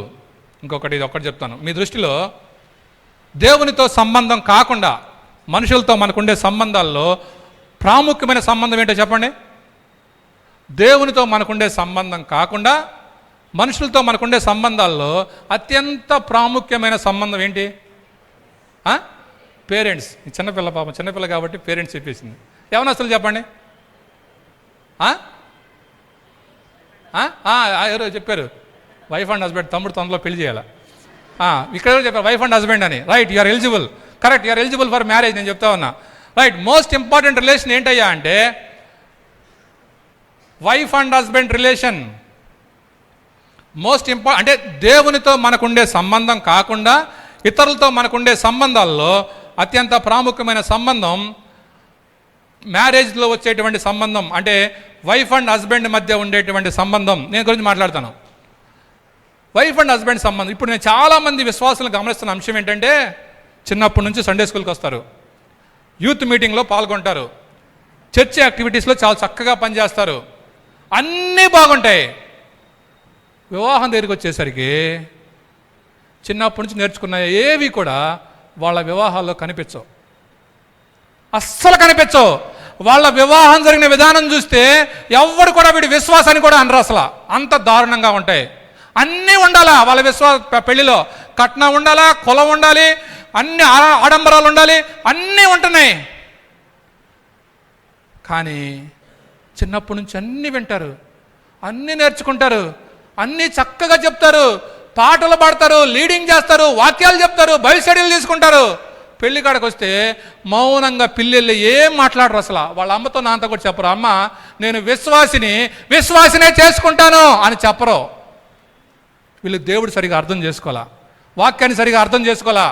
[SPEAKER 1] ఇంకొకటి, ఇది ఒక్కటి చెప్తాను. మీ దృష్టిలో దేవునితో సంబంధం కాకుండా మనుషులతో మనకుండే సంబంధాల్లో ప్రాముఖ్యమైన సంబంధం ఏంటో చెప్పండి. దేవునితో మనకుండే సంబంధం కాకుండా మనుషులతో మనకుండే సంబంధాల్లో అత్యంత ప్రాముఖ్యమైన సంబంధం ఏంటి? పేరెంట్స్. చిన్నపిల్ల, పాపం చిన్నపిల్ల కాబట్టి పేరెంట్స్ చెప్పేసింది. యవనస్తులు చెప్పండి. ఎవరో చెప్పారు, వైఫ్ అండ్ హస్బెండ్, తమ్ముడు తనలో పెళ్లి చేయాలా. ఇక్కడ చెప్పారు వైఫ్ అండ్ హస్బెండ్ అని. Right, you're eligible. Correct, you're eligible for marriage. నేను చెప్తా ఉన్నా. రైట్, మోస్ట్ ఇంపార్టెంట్ రిలేషన్ ఏంటయ్యా అంటే wife and husband relation. Most అంటే దేవునితో మనకుండే సంబంధం కాకుండా ఇతరులతో మనకుండే సంబంధాల్లో అత్యంత ప్రాముఖ్యమైన సంబంధం మ్యారేజ్లో వచ్చేటువంటి సంబంధం, అంటే వైఫ్ అండ్ హస్బెండ్ మధ్య ఉండేటువంటి సంబంధం. నేను గురించి మాట్లాడతాను. వైఫ్ అండ్ హస్బెండ్ సంబంధం. ఇప్పుడు నేను చాలామంది విశ్వాసాలను గమనిస్తున్న అంశం ఏంటంటే, చిన్నప్పటి నుంచి సండే స్కూల్కి వస్తారు, యూత్ మీటింగ్లో పాల్గొంటారు, చర్చ్ యాక్టివిటీస్లో చాలా చక్కగా పనిచేస్తారు, అన్నీ బాగుంటాయి. వివాహం దగ్గరికి వచ్చేసరికి చిన్నప్పటి నుంచి నేర్చుకున్న ఏవి కూడా వాళ్ళ వివాహాల్లో కనిపించవు, అస్సలు కనిపించవు. వాళ్ళ వివాహం జరిగిన విధానం చూస్తే ఎవరు కూడా వీడి విశ్వాసాన్ని కూడా అనరు. అసలు అంత దారుణంగా ఉంటాయి. అన్నీ ఉండాలా వాళ్ళ పెళ్లిలో. కట్నం ఉండాలా, కులం ఉండాలి, అన్ని ఆడంబరాలు ఉండాలి, అన్నీ ఉంటున్నాయి. కానీ చిన్నప్పటి నుంచి అన్నీ వింటారు, అన్నీ నేర్చుకుంటారు, అన్నీ చక్కగా చెప్తారు, పాటలు పాడతారు, లీడింగ్ చేస్తారు, వాక్యాలు చెప్తారు, బైబిల్ స్టడీలు తీసుకుంటారు. పెళ్లి కాడకు వస్తే మౌనంగా పిల్లలు ఏం మాట్లాడరు. అసలు వాళ్ళ అమ్మతో నాన్నతో కూడా చెప్పరు, అమ్మ నేను విశ్వాసినే చేసుకుంటాను అని చెప్పరు. వీళ్ళు దేవుడు సరిగా అర్థం చేసుకోవాలా, వాక్యాన్ని సరిగా అర్థం చేసుకోవాలా,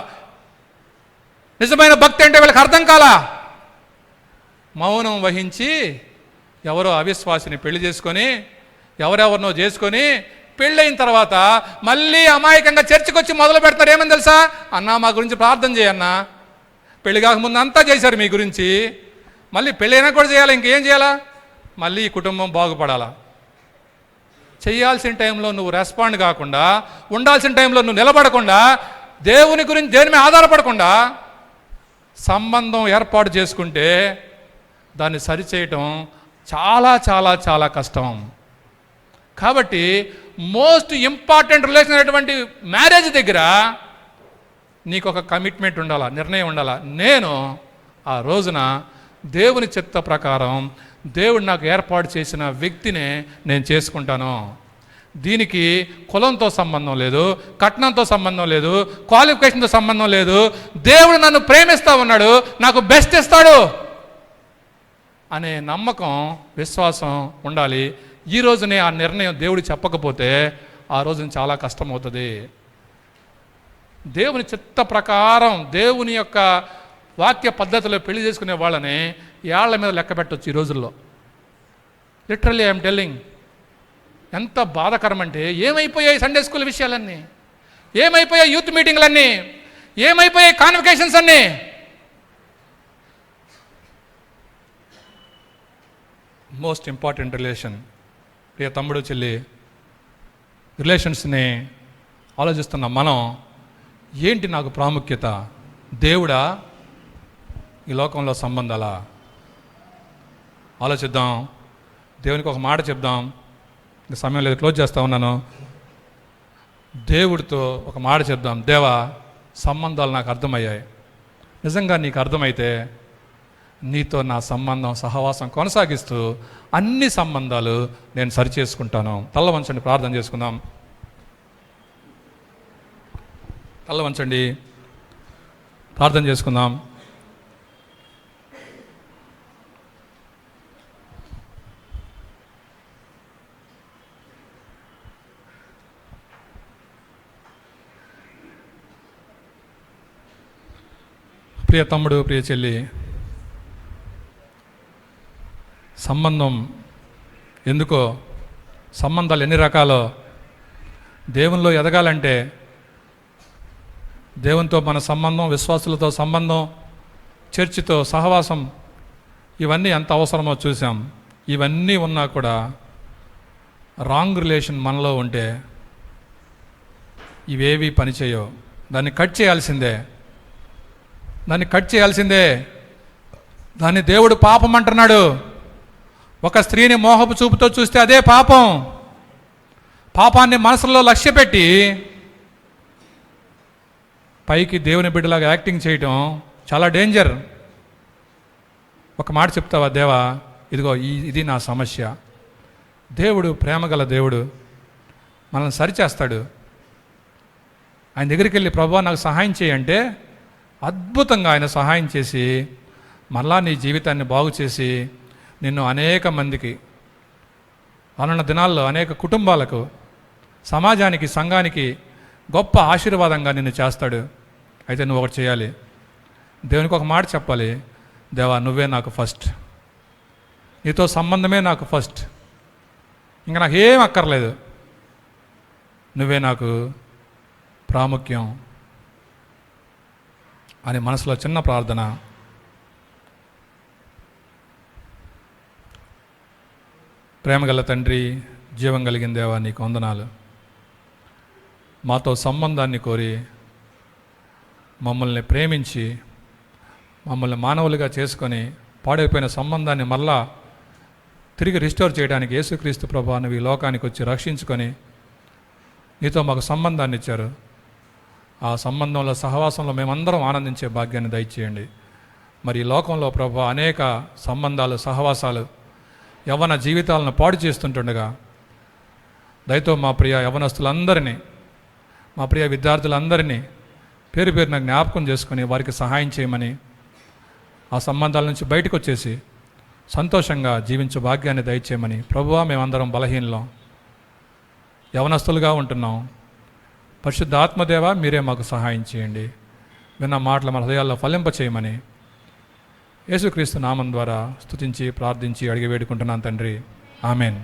[SPEAKER 1] నిజమైన భక్తి అంటే వీళ్ళకి అర్థం కాలా. మౌనం వహించి ఎవరో అవిశ్వాసిని పెళ్లి చేసుకొని, ఎవరెవరినో చేసుకొని, పెళ్ళైన తర్వాత మళ్ళీ అమాయకంగా చర్చికి వచ్చి మొదలు పెడతారు. ఏమని తెలుసా? అన్నా మా గురించి ప్రార్థన చేయన్నా, పెళ్లి కాకముందు అంతా చేశారు మీ గురించి, మళ్ళీ పెళ్ళైనా కూడా చేయాలా, ఇంకేం చేయాలా? మళ్ళీ ఈ కుటుంబం బాగుపడాలా. చేయాల్సిన టైంలో నువ్వు రెస్పాండ్ కాకుండా, ఉండాల్సిన టైంలో నువ్వు నిలబడకుండా, దేవుని గురించి దేని మీద ఆధారపడకుండా సంబంధం ఏర్పాటు చేసుకుంటే దాన్ని సరిచేయటం చాలా చాలా చాలా కష్టం. కాబట్టి మోస్ట్ ఇంపార్టెంట్ రిలేషన్ అనేటువంటి మ్యారేజ్ దగ్గర నీకు ఒక కమిట్మెంట్ ఉండాలా, నిర్ణయం ఉండాలా. నేను ఆ రోజున దేవుని చిత్త ప్రకారం దేవుడు నాకు ఏర్పాటు చేసిన వ్యక్తినే నేను చేసుకుంటాను. దీనికి కులంతో సంబంధం లేదు, కట్నంతో సంబంధం లేదు, క్వాలిఫికేషన్తో సంబంధం లేదు. దేవుడు నన్ను ప్రేమిస్తూ ఉన్నాడు, నాకు బెస్ట్ ఇస్తాడు అనే నమ్మకం, విశ్వాసం ఉండాలి. ఈ రోజునే ఆ నిర్ణయం దేవుడు చెప్పకపోతే ఆ రోజున చాలా కష్టమవుతుంది. దేవుని చిత్త ప్రకారం దేవుని యొక్క వాక్య పద్ధతిలో పెళ్లి చేసుకునే వాళ్ళని ఏళ్ల మీద లెక్క పెట్టవచ్చు ఈ రోజుల్లో. Literally I'm telling. ఎంత బాధాకరం అంటే, ఏమైపోయాయి సండే స్కూల్ విషయాలన్నీ, ఏమైపోయాయి యూత్ మీటింగ్లన్నీ, ఏమైపోయాయి కాన్వకేషన్స్ అన్నీ. మోస్ట్ ఇంపార్టెంట్ రిలేషన్, ప్రియ తమ్ముడు చెల్లి, రిలేషన్స్ని ఆలోచిస్తున్న మనం ఏంటి నాకు ప్రాముఖ్యత? దేవుడా, ఈ లోకంలో సంబంధాలా? ఆలోచిద్దాం. దేవునికి ఒక మాట చెప్దాం. సమయం లేదు, క్లోజ్ చేస్తూ ఉన్నాను. దేవుడితో ఒక మాట చెప్దాం. దేవా, సంబంధాలు నాకు అర్థమయ్యాయి. నిజంగా నీకు అర్థమైతే నీతో నా సంబంధం, సహవాసం కొనసాగిస్తూ అన్ని సంబంధాలు నేను సరిచేసుకుంటాను. తల్ల వంచండి, ప్రార్థన చేసుకుందాం. తల్ల వంచండి, ప్రార్థన చేసుకుందాం. ప్రియ తమ్ముడు, ప్రియ చెల్లి, సంబంధం ఎందుకో, సంబంధాలు ఎన్ని రకాలో, దేవునిలో ఎదగాలంటే దేవునితో మన సంబంధం, విశ్వాసులతో సంబంధం, చర్చితో సహవాసం, ఇవన్నీ ఎంత అవసరమో చూసాం. ఇవన్నీ ఉన్నా కూడా రాంగ్ రిలేషన్ మనలో ఉంటే ఇవేవి పనిచేయవు. దాన్ని కట్ చేయాల్సిందే, దాన్ని కట్ చేయాల్సిందే. దాన్ని దేవుడు పాపం అంటున్నాడు. ఒక స్త్రీని మోహపు చూపుతో చూస్తే అదే పాపం. పాపాన్ని మనసులో లక్ష్యపెట్టి పైకి దేవుని బిడ్డలాగా యాక్టింగ్ చేయటం చాలా డేంజర్. ఒక మాట చెప్తావా, దేవా ఇదిగో ఇది నా సమస్య. దేవుడు ప్రేమగల దేవుడు, మనల్ని సరిచేస్తాడు. ఆయన దగ్గరికి వెళ్ళి, ప్రభువా నాకు సహాయం చేయంటే అద్భుతంగా ఆయన సహాయం చేసి మళ్ళా నీ జీవితాన్ని బాగు చేసి నిన్ను అనేక మందికి, రానున్న దినాల్లో అనేక కుటుంబాలకు, సమాజానికి, సంఘానికి గొప్ప ఆశీర్వాదంగా నిన్ను చేస్తాడు. అయితే నువ్వు ఒకటి చేయాలి, దేవునికి ఒక మాట చెప్పాలి. దేవా, నువ్వే నాకు ఫస్ట్, నీతో సంబంధమే నాకు ఫస్ట్, ఇంకా నాకేం అక్కర్లేదు, నువ్వే నాకు ప్రాముఖ్యం అని మనసులో చిన్న ప్రార్థన. ప్రేమగల తండ్రి, జీవం కలిగిన దేవా, నీకు వందనాలు. మాతో సంబంధాన్ని కోరి మమ్మల్ని ప్రేమించి మమ్మల్ని మానవులుగా చేసుకొని పాడైపోయిన సంబంధాన్ని మళ్ళా తిరిగి రిస్టోర్ చేయడానికి యేసుక్రీస్తు ప్రభువా నువ్వు ఈ లోకానికి వచ్చి రక్షించుకొని నీతో మాకు సంబంధాన్ని ఇచ్చారు. ఆ సంబంధంలో, సహవాసంలో మేమందరం ఆనందించే భాగ్యాన్ని దయచేయండి. మరి ఈ లోకంలో ప్రభువా అనేక సంబంధాలు, సహవాసాలు యవ్వన జీవితాలను పాడు చేస్తుంటుండగా దయతో మా ప్రియ యవ్వనస్తులందరినీ, మా ప్రియ విద్యార్థులందరినీ పేరు పేరున జ్ఞాపకం చేసుకుని వారికి సహాయం చేయమని, ఆ సంబంధాల నుంచి బయటకు వచ్చేసి సంతోషంగా జీవించే భాగ్యాన్ని దయచేయమని. ప్రభువా, మేమందరం బలహీనలం, యవనస్తులుగా ఉంటున్నాం. పరిశుద్ధ ఆత్మదేవ, మీరే మాకు సహాయం చేయండి. విన్న మాటలు మన హృదయాల్లో ఫలింప చేయమని యేసుక్రీస్తు నామం ద్వారా స్తుతించి ప్రార్థించి అడిగి వేడుకుంటున్నాను తండ్రి. ఆమెన్.